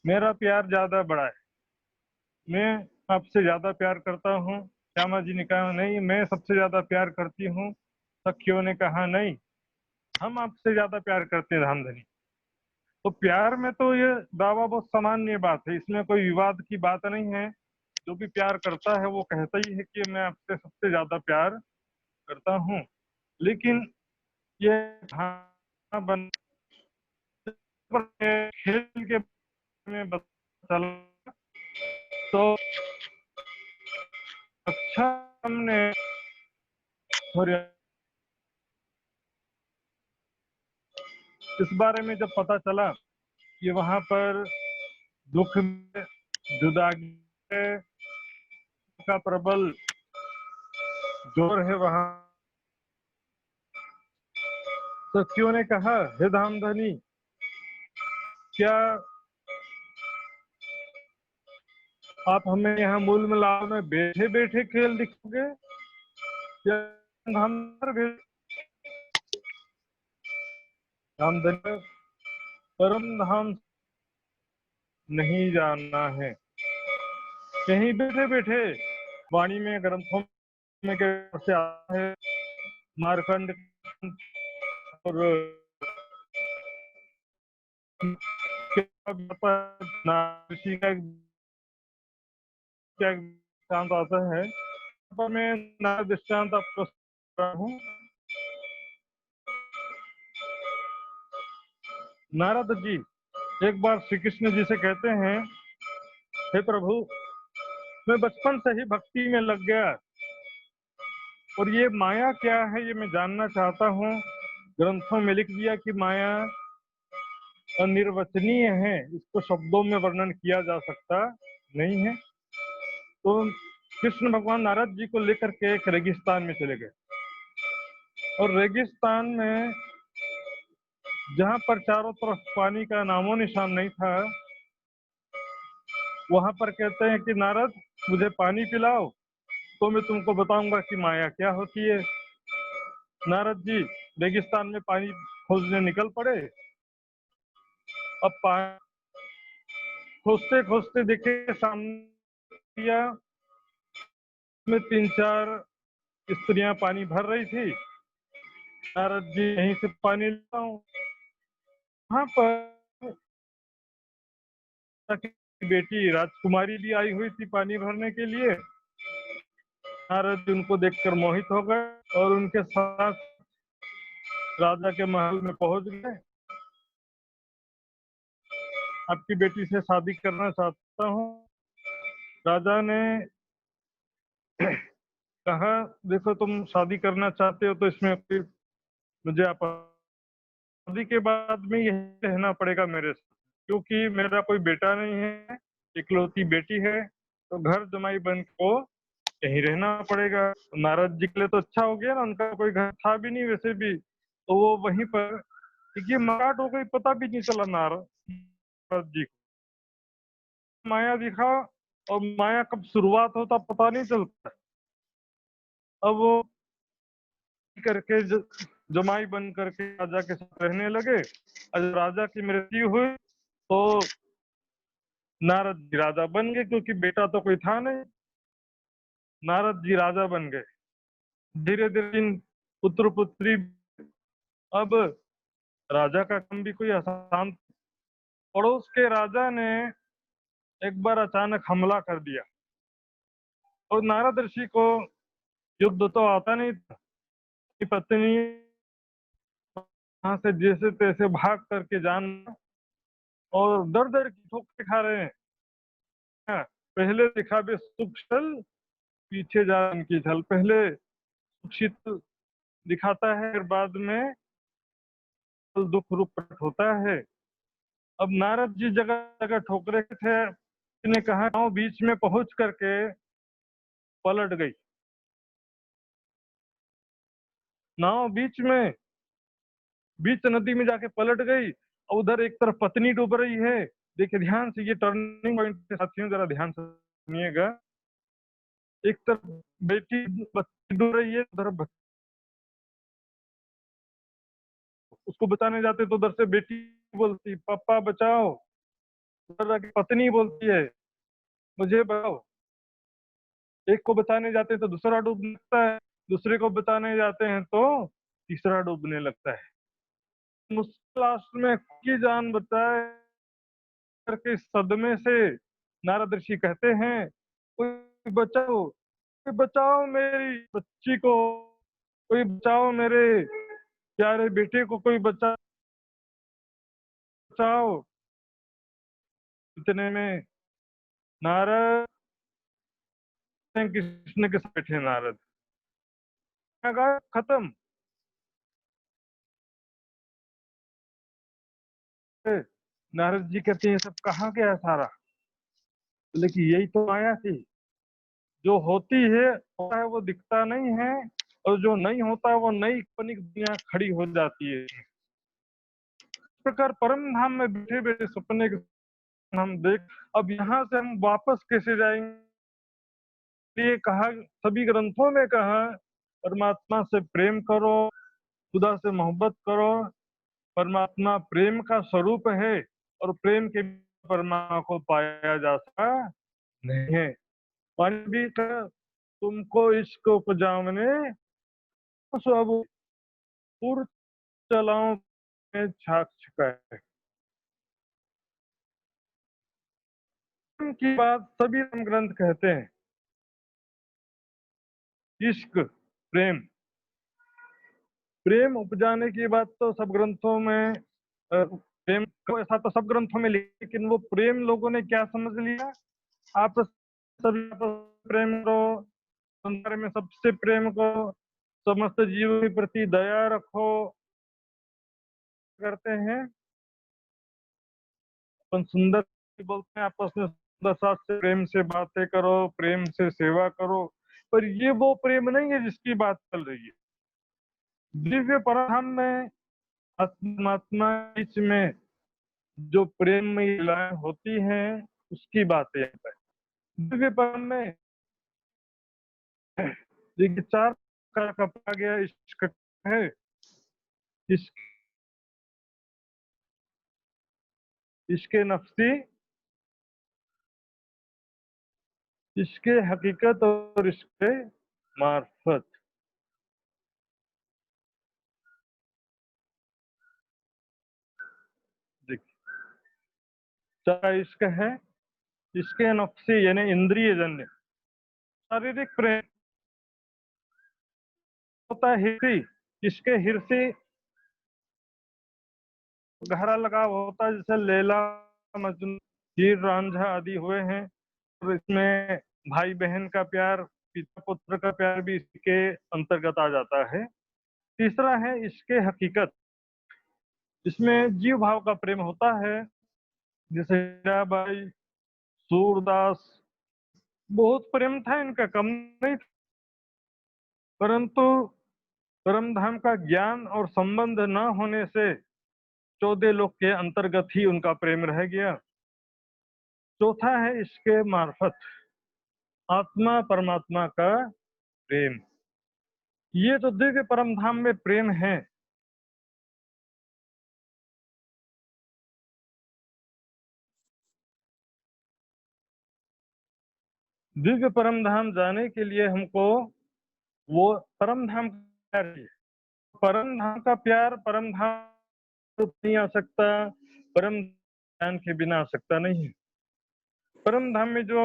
मेरा प्यार ज्यादा बड़ा है, मैं आपसे ज्यादा प्यार करता हूँ। श्यामा जी ने कहा नहीं, मैं सबसे ज्यादा प्यार करती हूँ। सखियों ने कहा नहीं, हम आपसे ज्यादा प्यार करते हैं धामधनी। तो प्यार में तो ये दावा बहुत सामान्य बात है, इसमें कोई विवाद की बात नहीं है। जो भी प्यार करता है वो कहता ही है कि मैं आपसे सबसे ज्यादा प्यार करता हूँ। लेकिन ये बन खेल के में चला तो अच्छा, हमने इस बारे में जब पता चला कि वहां पर दुख में, जुदाई का प्रबल जोर है वहां, सखियों ने कहा, हे धामधनी, क्या आप हमें यहाँ मूल मिलाप में बैठे बैठे खेल दिखोगे या धामधनी परम धाम नहीं जानना है? कहीं बैठे बैठे वाणी में, ग्रंथों में कैसे आता है, मार्कंड और ऋषि का क्या दृष्टांत आता है, पर मैं नारद दृष्टांत आपको हूँ। नारद जी एक बार श्री कृष्ण जी से कहते हैं, हे प्रभु, मैं बचपन से ही भक्ति में लग गया और ये माया क्या है ये मैं जानना चाहता हूँ। ग्रंथों में लिख दिया कि माया अनिर्वचनीय है, इसको शब्दों में वर्णन किया जा सकता नहीं है। तो कृष्ण भगवान नारद जी को लेकर के एक रेगिस्तान में चले गए, और रेगिस्तान में जहां पर चारों तरफ पानी का नामो निशान नहीं था, वहां पर कहते हैं कि नारद, मुझे पानी पिलाओ तो मैं तुमको बताऊंगा कि माया क्या होती है। नारद जी रेगिस्तान में पानी खोजने निकल पड़े। अब खोजते खोजते देखे सामने में 3-4 स्त्रियां पानी भर रही थी। नारद जी यहीं से पानी लेता हूँ। वहां पर की बेटी राजकुमारी भी आई हुई थी पानी भरने के लिए। नारद जी उनको देखकर मोहित हो गए और उनके साथ राजा के महल में पहुंच गए। आपकी बेटी से शादी करना चाहता हूँ। राजा ने कहा, देखो तुम शादी करना चाहते हो तो इसमें फिर मुझे आप शादी के बाद में यही रहना पड़ेगा मेरे साथ, क्योंकि मेरा कोई बेटा नहीं है, इकलौती बेटी है, तो घर जमाई बन को यहीं रहना पड़ेगा। नारद जी के लिए तो अच्छा हो गया ना, उनका कोई घर था भी नहीं वैसे भी, तो वो वहीं पर, क्योंकि मराठ हो गई, पता भी नहीं चला नारद जी को। माया दिखा, और माया कब शुरुआत होता पता नहीं चलता। अब वो करके जमाई बन करके राजा के साथ रहने लगे। जब राजा की मृत्यु हुई तो नारद जी राजा बन गए, क्योंकि बेटा तो कोई था नहीं। नारद जी राजा बन गए। धीरे धीरे इन पुत्र पुत्री, अब राजा का काम भी कोई आसान। पड़ोस के राजा ने एक बार अचानक हमला कर दिया, और नारद ऋषि को युद्ध तो आता नहीं था। कि पत्नी वहां से जैसे तैसे भाग करके जाना, और दर दर की ठोकर खा रहे हैं। हाँ, पहले दिखा भी सुख छल, पीछे जान की छल। पहले सुखित दिखाता है, फिर बाद में दुख रूप प्रकट होता है। अब नारद जी जगह जगह ठोकरे थे। ने कहा, गांव बीच में पहुंच करके पलट गई। नाव बीच नदी में जाके पलट गई, और उधर एक तरफ पत्नी डूब रही है। देखिए ध्यान से, ये टर्निंग पॉइंट से साथियों जरा ध्यान से सुनिएगा। एक तरफ बेटी बच्ची डूब रही है, उधर उसको बचाने जाते तो उधर से बेटी बोलती पापा बचाओ, उधर जाके पत्नी बोलती है मुझे बचाओ। एक को बचाने जाते हैं तो दूसरा डूबने लगता है, दूसरे को बचाने जाते हैं तो तीसरा डूबने लगता है। मुश्किल लास्ट में की जान बचाए करके सदमे से नारद ऋषि कहते हैं, कोई बचाओ मेरी बच्ची को, कोई बचाओ मेरे प्यारे बेटे को, कोई बचाओ। इतने में नारद, कृष्ण के साथ बैठे नारद, खत्म। नारद जी कहते हैं, सब कहाँ गया सारा? लेकिन यही तो माया थी, जो होती है होता है वो दिखता नहीं है, और जो नहीं होता है वो नई काल्पनिक दुनिया खड़ी हो जाती है। इस प्रकार परम धाम में बैठे बैठे सपने के हम देख, अब यहाँ से हम वापस कैसे जाएंगे? ये कहा, सभी ग्रंथों में कहा, परमात्मा से प्रेम करो, खुदा से मोहब्बत करो। परमात्मा प्रेम का स्वरूप है, और प्रेम के परमात्मा को पाया जा सकता नहीं है। पानी भी तुमको इश्क उपजावने सब पुर चलाओ में छाक छिका है। की बात सभी ग्रंथ कहते हैं। इश्क, प्रेम, प्रेम उपजाने की बात तो सब ग्रंथों में, प्रेम को ऐसा तो सब ग्रंथों में, लेकिन वो प्रेम लोगों ने क्या समझ लिया? आप सभी प्रेम करो, संसार में सबसे प्रेम करो, समस्त जीवों के प्रति दया रखो, करते हैं अपन सुंदर बोलते हैं आपस में, सुंदर साथ से प्रेम से बातें करो, प्रेम से सेवा करो। पर ये वो प्रेम नहीं है जिसकी बात चल रही है। दिव्य परम में आत्मा बीच में जो प्रेम में लीलाएं होती हैं उसकी बात है। दिव्य परम में देखिए 4 का कहा गया इश्क है। इश्क, इश्के नफ्सी, इश्के हकीकत, और इश्के मार्फत। देखिए चाहे इश्क है, इसके नफ्सी यानी इंद्रिय जन्य शारीरिक प्रेम होता है हिरसी, इसके हिरसी गहरा लगाव होता है, जैसे लैला मजनू हीर रांझा आदि हुए हैं। और इसमें भाई बहन का प्यार, पिता पुत्र का प्यार भी इसके अंतर्गत आ जाता है। तीसरा है इसके हकीकत, इसमें जीव भाव का प्रेम होता है, जैसे हीराबाई, सूरदास, बहुत प्रेम था इनका, कम नहीं था, परंतु परम धाम का ज्ञान और संबंध न होने से 14 लोक के अंतर्गत ही उनका प्रेम रह गया। चौथा है इसके मार्फत आत्मा परमात्मा का प्रेम। ये तो दिव्य परम धाम में प्रेम है। दिव्य परम धाम जाने के लिए हमको वो परम धाम का प्यार चाहिए। परम धाम का प्यार परम धाम नहीं आ सकता, परम ज्ञान के बिना आ सकता नहीं है। परम धाम में जो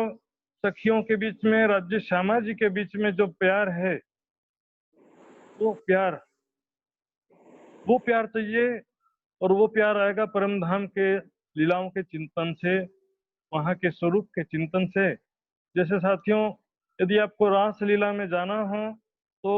सखियों के बीच में, राज्य श्यामा जी के बीच में जो प्यार है, वो प्यार चाहिए। और वो प्यार आएगा परम धाम के लीलाओं के चिंतन से, वहां के स्वरूप के चिंतन से। जैसे साथियों, यदि आपको रास लीला में जाना हो तो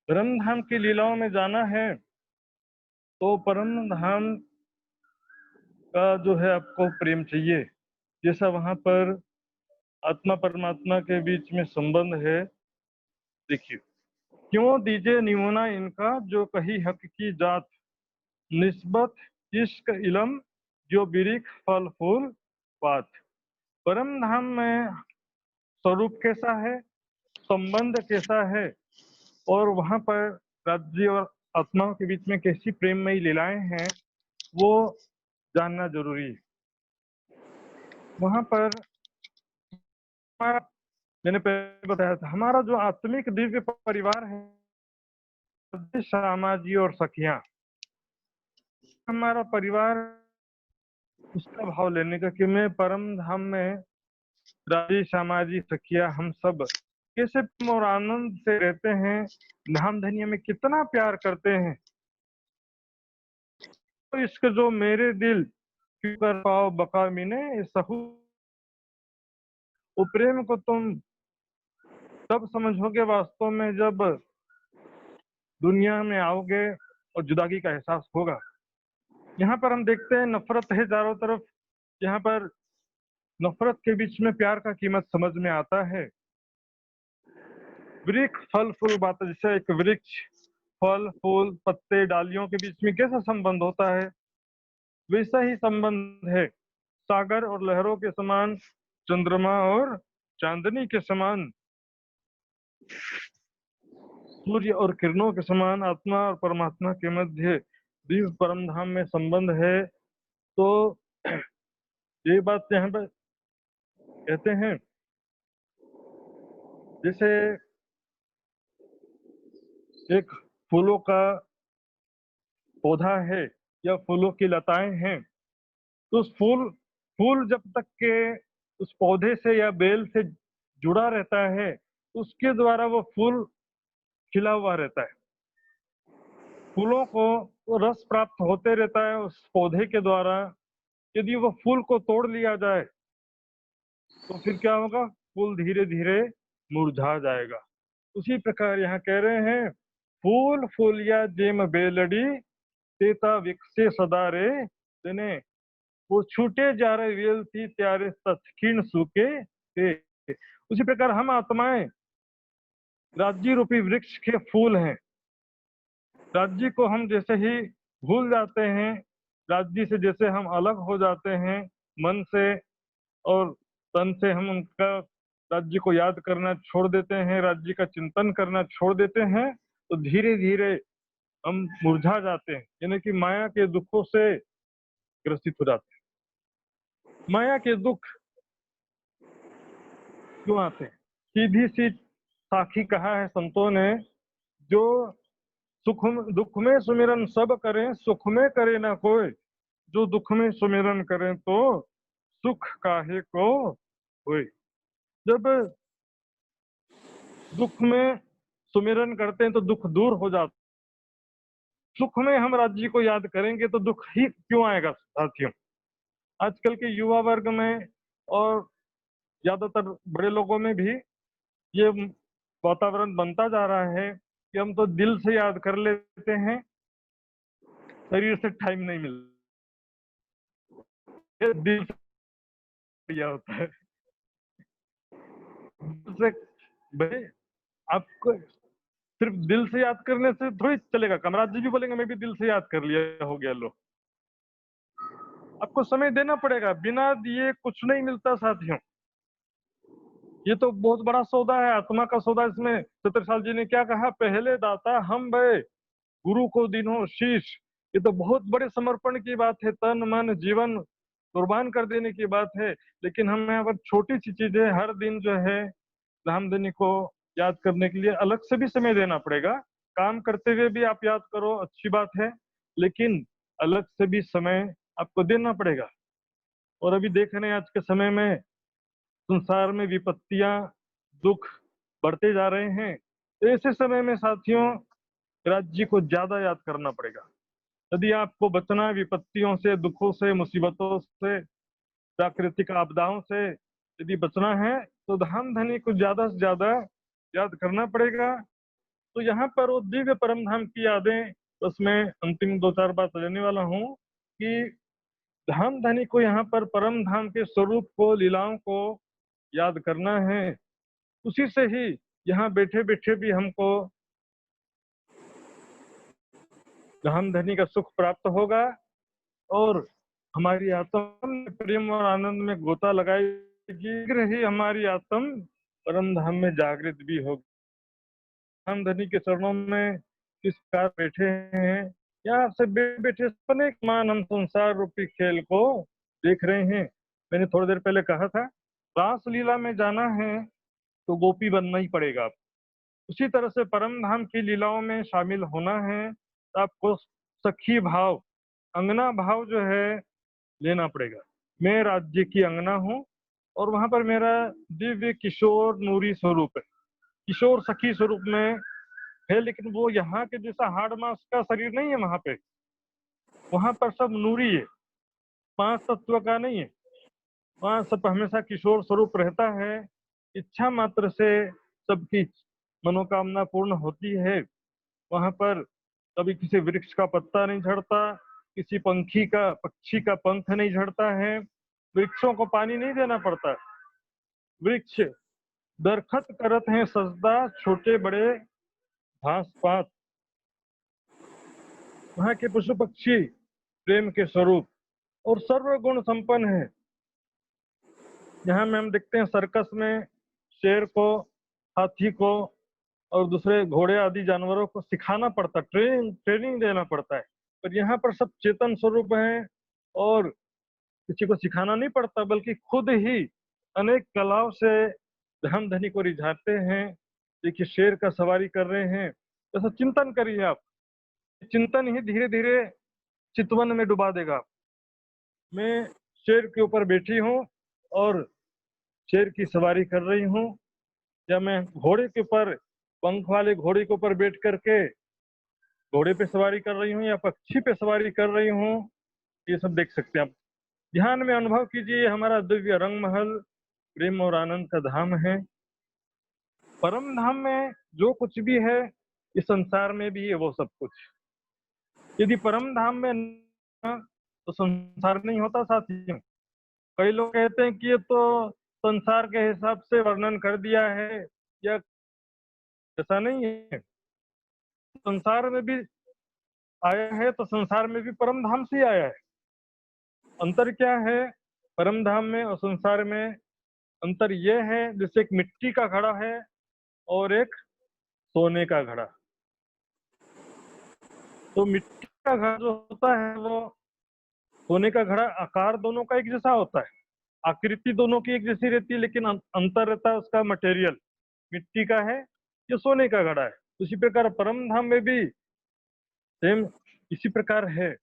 परम धाम की लीलाओं में जाना है तो परम धाम का जो है आपको प्रेम चाहिए। जैसा वहां पर आत्मा परमात्मा के बीच में संबंध है, देखिए, क्यों दीजिए निमुना इनका जो कही हक की जात, निस्बत इश्क इलम जो बिरिख फल फूल पात। परम धाम में स्वरूप कैसा है, संबंध कैसा है, और वहां पर राज्य और आत्माओं के बीच में कैसी प्रेममयी लीलाएं हैं, वो जानना जरूरी है। वहां पर मैंने पहले बताया था, हमारा जो आत्मिक दिव्य परिवार है, श्यामा जी और सखियां, हमारा परिवार उसका भाव लेने का कि मैं परम धाम में राजी श्यामा जी सखिया हम सब कैसे प्रेम और आनंद से रहते हैं, धाम धनिया में कितना प्यार करते हैं। तो इसके जो मेरे दिल क्यों कर पाओ बका मिने सहू, वो प्रेम को तुम तब समझोगे वास्तव में जब दुनिया में आओगे और जुदागी का एहसास होगा। यहाँ पर हम देखते हैं नफरत है चारों तरफ, यहाँ पर नफरत के बीच में प्यार का कीमत समझ में आता है। वृक्ष फल फूल बात, जैसे एक वृक्ष फल फूल पत्ते डालियों के बीच में कैसा संबंध होता है, वैसा ही संबंध है सागर और लहरों के समान, चंद्रमा और चांदनी के समान, सूर्य और किरणों के समान आत्मा और परमात्मा के मध्य दिव्य परम धाम में संबंध है। तो ये बात यहाँ पर कहते हैं, जैसे एक फूलों का पौधा है या फूलों की लताएं हैं, तो उस फूल जब तक के उस पौधे से या बेल से जुड़ा रहता है, उसके द्वारा वो फूल खिला हुआ रहता है। फूलों को वो रस प्राप्त होते रहता है उस पौधे के द्वारा। यदि वो फूल को तोड़ लिया जाए तो फिर क्या होगा, फूल धीरे धीरे मुरझा जाएगा। उसी प्रकार यहाँ कह रहे हैं, फूल फूलिया जेम बेलड़ी तेता विकसे सदा रे तेने, वो छूटे जा रहे वेल थी त्यारे तत्क्षीण सूखे थे। उसी प्रकार हम आत्माएं राज्य रूपी वृक्ष के फूल हैं। राज्य को हम जैसे ही भूल जाते हैं, राज्य से जैसे हम अलग हो जाते हैं मन से और तन से, हम उनका राज्य को याद करना छोड़ देते हैं, राज्य का चिंतन करना छोड़ देते हैं, तो धीरे धीरे हम मुरझा जाते हैं, यानी कि माया के दुखों से ग्रसित हो जाते हैं। माया के दुख क्यों आते हैं? सीधी सी साखी कहा है संतों ने, जो दुख में सुमिरन सब करें, सुख में करे ना कोई। जो दुख में सुमिरन करें तो सुख काहे को होए। जब दुख में सुमिरन करते हैं तो दुख दूर हो जाता, सुख में हम राज्य को याद करेंगे तो दुख ही क्यों आएगा साथियों। आजकल के युवा वर्ग में और ज्यादातर बड़े लोगों में भी ये वातावरण बनता जा रहा है कि हम तो दिल से याद कर लेते हैं, शरीर से टाइम नहीं मिलता, ये दिल से दिया होता है। से भाई आपको सिर्फ दिल से याद करने से थोड़ी चलेगा। कमराज जी भी बोलेंगे मैं भी दिल से याद कर लिया, हो गया लो। आपको समय देना पड़ेगा, बिना दिए कुछ नहीं मिलता साथियों। ये तो बहुत बड़ा सौदा है, आत्मा का सौदा। इसमें छत्रसाल जी ने क्या कहा, पहले दाता हम भय गुरु को दिनो शीश। ये तो बहुत बड़े समर्पण की बात है, तन मन जीवन कुर्बान कर देने की बात है। लेकिन हम यहाँ पर छोटी सी चीजें हर दिन जो है रामधनी को याद करने के लिए अलग से भी समय देना पड़ेगा। काम करते हुए भी आप याद करो, अच्छी बात है, लेकिन अलग से भी समय आपको देना पड़ेगा। और अभी देख रहे हैं आज के समय में संसार में विपत्तियां दुख बढ़ते जा रहे हैं। ऐसे समय में साथियों राज्य को ज्यादा याद करना पड़ेगा। यदि आपको बचना है विपत्तियों से, दुखों से, मुसीबतों से, प्राकृतिक आपदाओं से यदि बचना है तो धाम धनी को ज्यादा से ज्यादा याद करना पड़ेगा। तो यहाँ पर वो दिव्य परम धाम की यादें, बस मैं अंतिम 2-4 बात लेने वाला हूँ कि धाम धनी को यहाँ पर परम धाम के स्वरूप को, लीलाओं को याद करना है। उसी से ही यहाँ बैठे बैठे भी हमको धाम धनी का सुख प्राप्त होगा और हमारी आत्मा प्रेम और आनंद में गोता लगाएगी, ही हमारी आत्म परम धाम में जागृत भी होगी। धाम धनी के चरणों में किस प्रकार बैठे हैं, यहाँ से बैठे अपने मान हम संसार रूपी खेल को देख रहे हैं। मैंने थोड़ी देर पहले कहा था, रास लीला में जाना है तो गोपी बनना ही पड़ेगा आपको। उसी तरह से परम धाम की लीलाओं में शामिल होना है तो आपको सखी भाव, अंगना भाव जो है लेना पड़ेगा। मैं राज्य की अंगना हूँ और वहां पर मेरा दिव्य किशोर नूरी स्वरूप है, किशोर सखी स्वरूप में है। लेकिन वो यहाँ के जैसा हाड़ मास का शरीर नहीं है वहां पे, वहां पर सब नूरी है, 5 तत्व का नहीं है। वहां सब हमेशा किशोर स्वरूप रहता है। इच्छा मात्र से सबकी मनोकामना पूर्ण होती है। वहां पर कभी किसी वृक्ष का पत्ता नहीं झड़ता, किसी पक्षी का पंख नहीं झड़ता है, वृक्षों को पानी नहीं देना पड़ता। वृक्ष दरखत करत हैं सजदा, छोटे बड़े घास पात। वहां के पशु पक्षी प्रेम के स्वरूप और सर्वगुण संपन्न है। यहाँ में हम देखते हैं सर्कस में शेर को, हाथी को और दूसरे घोड़े आदि जानवरों को सिखाना पड़ता, ट्रेनिंग देना पड़ता है। पर यहाँ पर सब चेतन स्वरूप हैं और किसी को सिखाना नहीं पड़ता, बल्कि खुद ही अनेक कलाओं से धाम धनी को रिझाते हैं। देखिए शेर का सवारी कर रहे हैं, ऐसा चिंतन करिए आप। चिंतन ही धीरे धीरे चितवन में डुबा देगा। मैं शेर के ऊपर बैठी हूँ और शेर की सवारी कर रही हूँ, या मैं घोड़े के ऊपर, पंख वाले घोड़े के ऊपर बैठ करके घोड़े पे सवारी कर रही हूँ या पक्षी पे सवारी कर रही हूँ, ये सब देख सकते हैं आप। ध्यान में अनुभव कीजिए, हमारा दिव्य रंग महल प्रेम और आनंद का धाम है। परम धाम में जो कुछ भी है इस संसार में भी है वो सब कुछ। यदि परम धाम में न, तो संसार नहीं होता साथियों। कई लोग कहते हैं कि ये तो संसार के हिसाब से वर्णन कर दिया है, या ऐसा नहीं है। संसार में भी आया है तो संसार में भी परम धाम से आया है। अंतर क्या है परम धाम में और संसार में? अंतर यह है जैसे एक मिट्टी का घड़ा है और एक सोने का घड़ा। तो मिट्टी का घड़ा जो होता है वो सोने का घड़ा, आकार दोनों का एक जैसा होता है, आकृति दोनों की एक जैसी रहती है, लेकिन अंतर रहता है उसका मटेरियल। मिट्टी का है, ये सोने का घड़ा है। उसी प्रकार परम धाम में भी सेम इसी प्रकार है।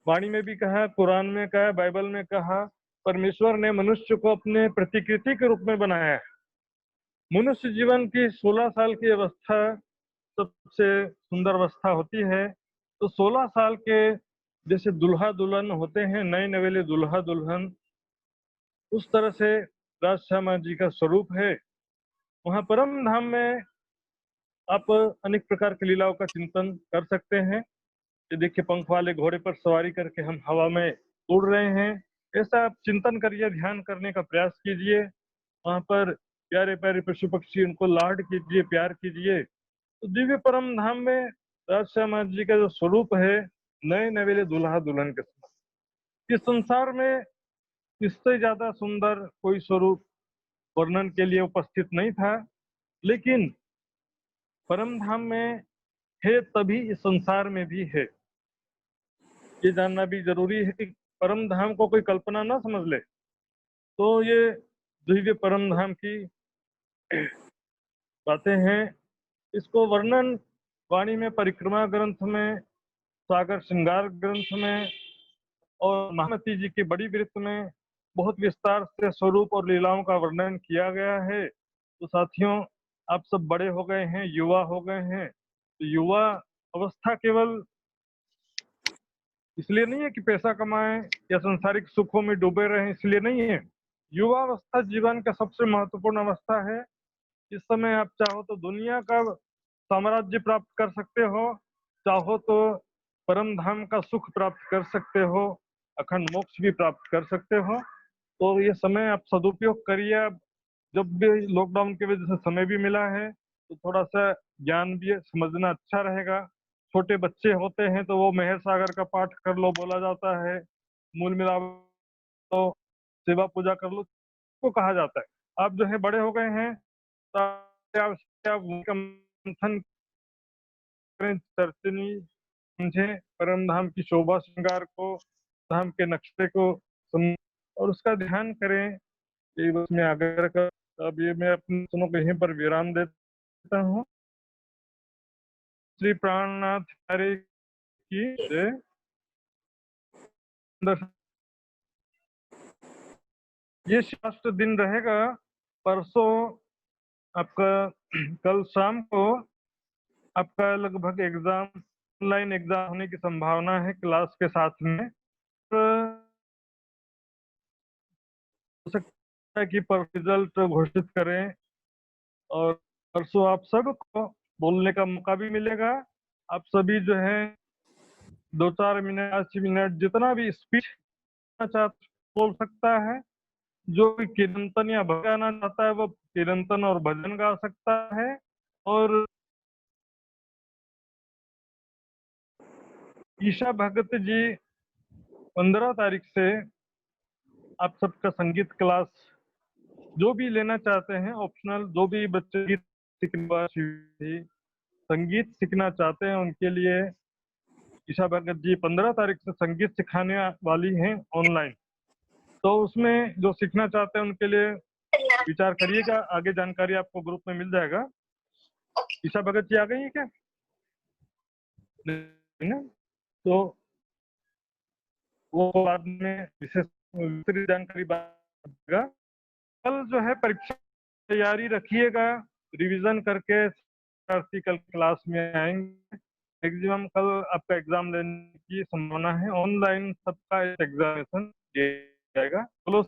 वाणी में भी कहा, कुरान में कहा, बाइबल में कहा, परमेश्वर ने मनुष्य को अपने प्रतिकृति के रूप में बनाया है। मनुष्य जीवन की 16 साल की अवस्था सबसे सुंदर अवस्था होती है। तो 16 साल के जैसे दुल्हा दुल्हन होते हैं, नए नवेले दुल्हा दुल्हन, उस तरह से राजश्यामा जी का स्वरूप है। वहाँ परम धाम में आप अनेक प्रकार की लीलाओं का चिंतन कर सकते हैं। ये देखिए, पंख वाले घोड़े पर सवारी करके हम हवा में उड़ रहे हैं। ऐसा आप चिंतन करिए, ध्यान करने का प्रयास कीजिए। वहाँ पर प्यारे प्यारे पशु पक्षी, उनको लाड कीजिए, प्यार कीजिए। तो दिव्य परम धाम में राजश्यामा जी का जो स्वरूप है, नए नवेले दुल्हा दुल्हन के समान। इस संसार में इससे ज्यादा सुंदर कोई स्वरूप वर्णन के लिए उपस्थित नहीं था, लेकिन परम धाम में है तभी इस संसार में भी है। ये जानना भी जरूरी है कि परम धाम को कोई कल्पना ना समझ ले। तो ये दिव्य परम धाम की बातें हैं। इसको वर्णन वाणी में, परिक्रमा ग्रंथ में, सागर श्रृंगार ग्रंथ में और महामती जी की बड़ी वृत्त में बहुत विस्तार से स्वरूप और लीलाओं का वर्णन किया गया है। तो साथियों, आप सब बड़े हो गए हैं, युवा हो गए हैं। तो युवा अवस्था केवल इसलिए नहीं है कि पैसा कमाएं या संसारिक सुखों में डूबे रहें, इसलिए नहीं है। युवा अवस्था जीवन का सबसे महत्वपूर्ण अवस्था है। इस समय आप चाहो तो दुनिया का साम्राज्य प्राप्त कर सकते हो, चाहो तो परम धाम का सुख प्राप्त कर सकते हो, अखंड मोक्ष भी प्राप्त कर सकते हो। तो ये समय आप सदुपयोग करिए। अब जब भी लॉकडाउन की वजह से समय भी मिला है, तो थोड़ा सा ज्ञान भी समझना अच्छा रहेगा। छोटे बच्चे होते हैं तो वो मेहर सागर का पाठ कर लो बोला जाता है, मूल मिलाप तो सेवा पूजा कर लो को कहा जाता है। आप जो है बड़े हो गए हैं, तो आप उनका मंथन करें, चर्चनी समझें परम धाम की शोभा श्रृंगार को, धाम के नक्शे को समझ और उसका ध्यान करें। ये बस मैं आग्रह कर, अब ये मैं अपने सुनों को यहीं पर विराम देता हूँ। श्री प्राणनाथ हरे की जय। ये शास्त्र दिन रहेगा परसों आपका। कल शाम को आपका लगभग एग्जाम, ऑनलाइन एग्जाम होने की संभावना है क्लास के साथ में। तो हो सकता है कि पर रिजल्ट घोषित करें और परसों आप सबको बोलने का मौका भी मिलेगा। आप सभी जो है 2-4 मिनट, 5 मिनट जितना भी स्पीच चाहता बोल सकता है। जो भी कीर्तन या भजन गाना चाहता है वो कीर्तन और भजन गा सकता है। और ईशा भगत जी 15 तारीख से आप सबका संगीत क्लास जो भी लेना चाहते हैं, ऑप्शनल, जो भी बच्चे संगीत सीखना चाहते हैं उनके लिए ईशा भगत जी 15 तारीख से संगीत सिखाने वाली हैं ऑनलाइन। तो उसमें जो सीखना चाहते हैं उनके लिए विचार करिएगा। आगे जानकारी आपको ग्रुप में मिल जाएगा। ईशा भगत जी आ गई है क्या? नहीं ना? तो वो बाद में विशेष जानकारी बातेगा। कल जो है परीक्षा तैयारी रखिएगा, रिवीजन करके कल क्लास में आएंगे। मैक्सिमम कल आपका एग्जाम लेने की संभावना है। ऑनलाइन सबका एग्जामिनेशन किया जाएगा। चलो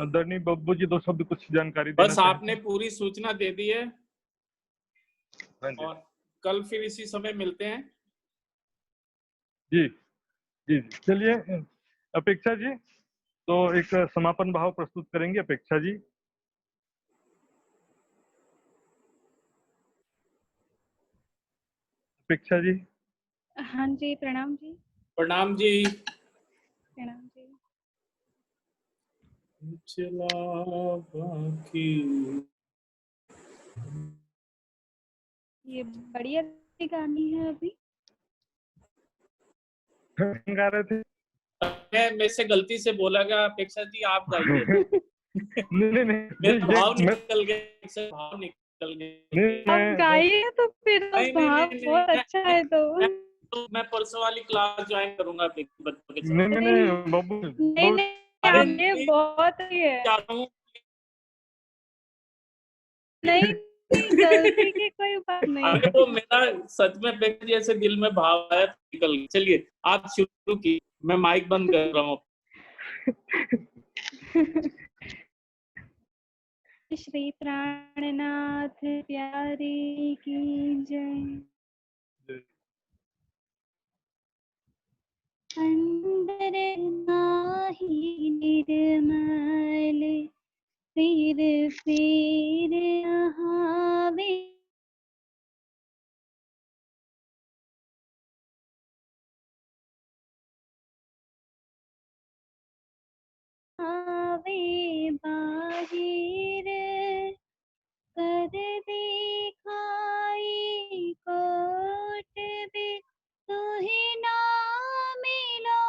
दर्नी बब्बू जी 2 शब्द कुछ जानकारी देना बस आपने पूरी सूचना दे दी है और कल फिर इसी समय मिलते हैं। जी जी जी। चलिए अपेक्षा जी तो एक समापन भाव प्रस्तुत करेंगे। अपेक्षा जी। अपेक्षा जी। हाँ जी, प्रणाम जी। प्रणाम जी। प्रणाम जी। चला बाकी ये बढ़िया गानी है अभी गा रहे थे। मैं से गलती से बोला गया। अपेक्षा जी आप गाइए। नहीं मेरा भाव मैं निकल गया, भाव निकल गया। नहीं आप मैं गाइए तो फिर तो भाव बहुत अच्छा है तो मैं परसों वाली क्लास ज्वाइन करूंगा अपने बच्चों के साथ। नहीं बाबू नहीं बहुत नहीं अरे आप ये नहीं, बहुत ही है। चाहता हूँ नहीं नहीं गलती की कोई बात नहीं। अगर वो मेरा सच में अपेक्षा जी ऐसे दिल में भाव आया तो निकल गया। चलिए आप शुरू की, मैं माइक बंद कर रहा हूँ। श्री प्राणनाथ प्यारे की जय। अंदर नाही निर्मल फिर नहावे, आवे बाहिर कर दिखाई कोट भी तुहि ना मिलो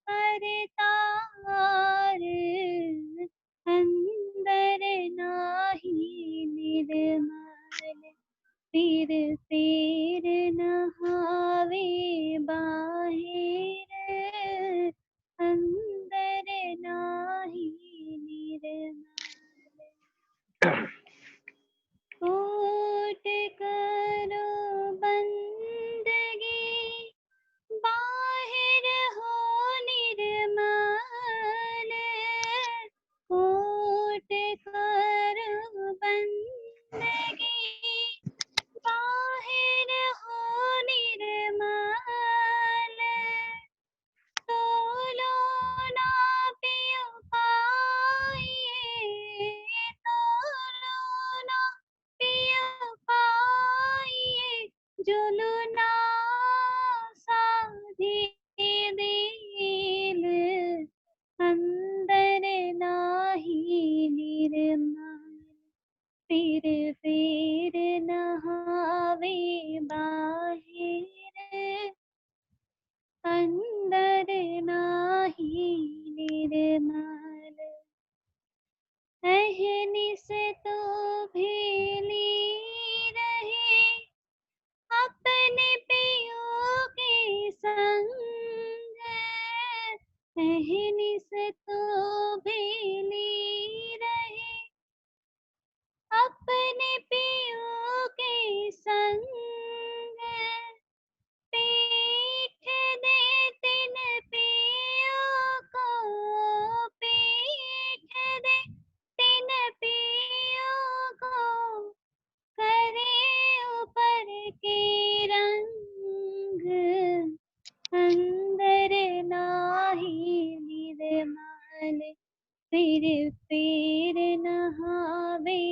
करतार, अंदर नाही निर्मल फिर नहावे बाहिर, अंदर नाही निर्मल। कोट करो बंदगी बाहिर हो निर्मल, कोट करो बंदगी बाहिर हो निर्मल, तोलो ना पियो पाइए, तोलो ना पियो पाइए, जुलना साधी दिल, अंदर नाही निर्मल फिर नहावे बाहिर, अंदर नाही निर्मल। अहनिस तो भेली रहे अपने पियो के संग, अहनिस तो भेली रहे अपने पियो के संग, पीठ दे तिन पियो को, पीठ दे तिन पियो को, करे ऊपर के रंग, अंदर नाही निर्मल फिर नहावे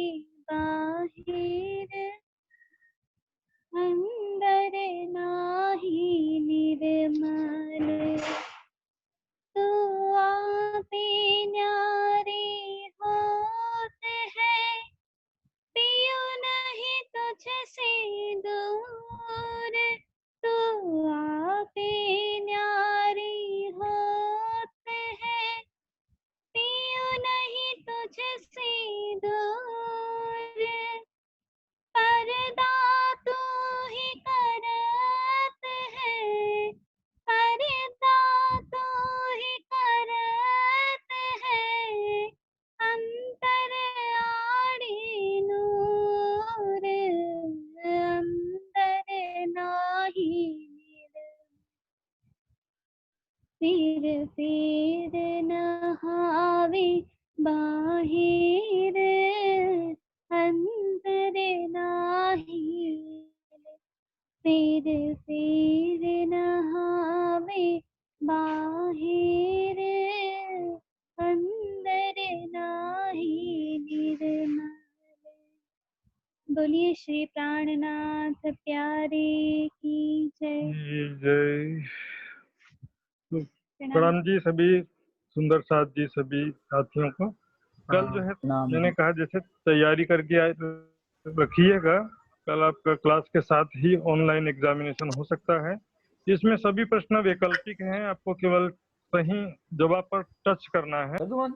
बाहिर, अंदर नाही निर्मल। तू आपे न्यारे होत है, पियो नहीं तुझसे दूर, तू आपे न्यारे होत है, पियो नहीं तुझसे दूर, पर्दा तू ही करत है, पर्दा तू ही करत है, अंतर आड़ी नूर, अंदर नाही फिर नहावे बाहिर, अंदर नाही फिर नहावे बाहिर, अंदर नाही निर्मल। बोलिए श्री प्राणनाथ प्यारे की जय। जय। तो प्रणाम जी सभी सुंदर साथ जी सभी साथियों को। कल जो है प्रणाम मैंने जी। कहा जैसे तैयारी करके रखिएगा, कल आपका क्लास के साथ ही ऑनलाइन एग्जामिनेशन हो सकता है। इसमें सभी प्रश्न वैकल्पिक हैं, आपको केवल कहीं जगह पर टच करना है। मधुवन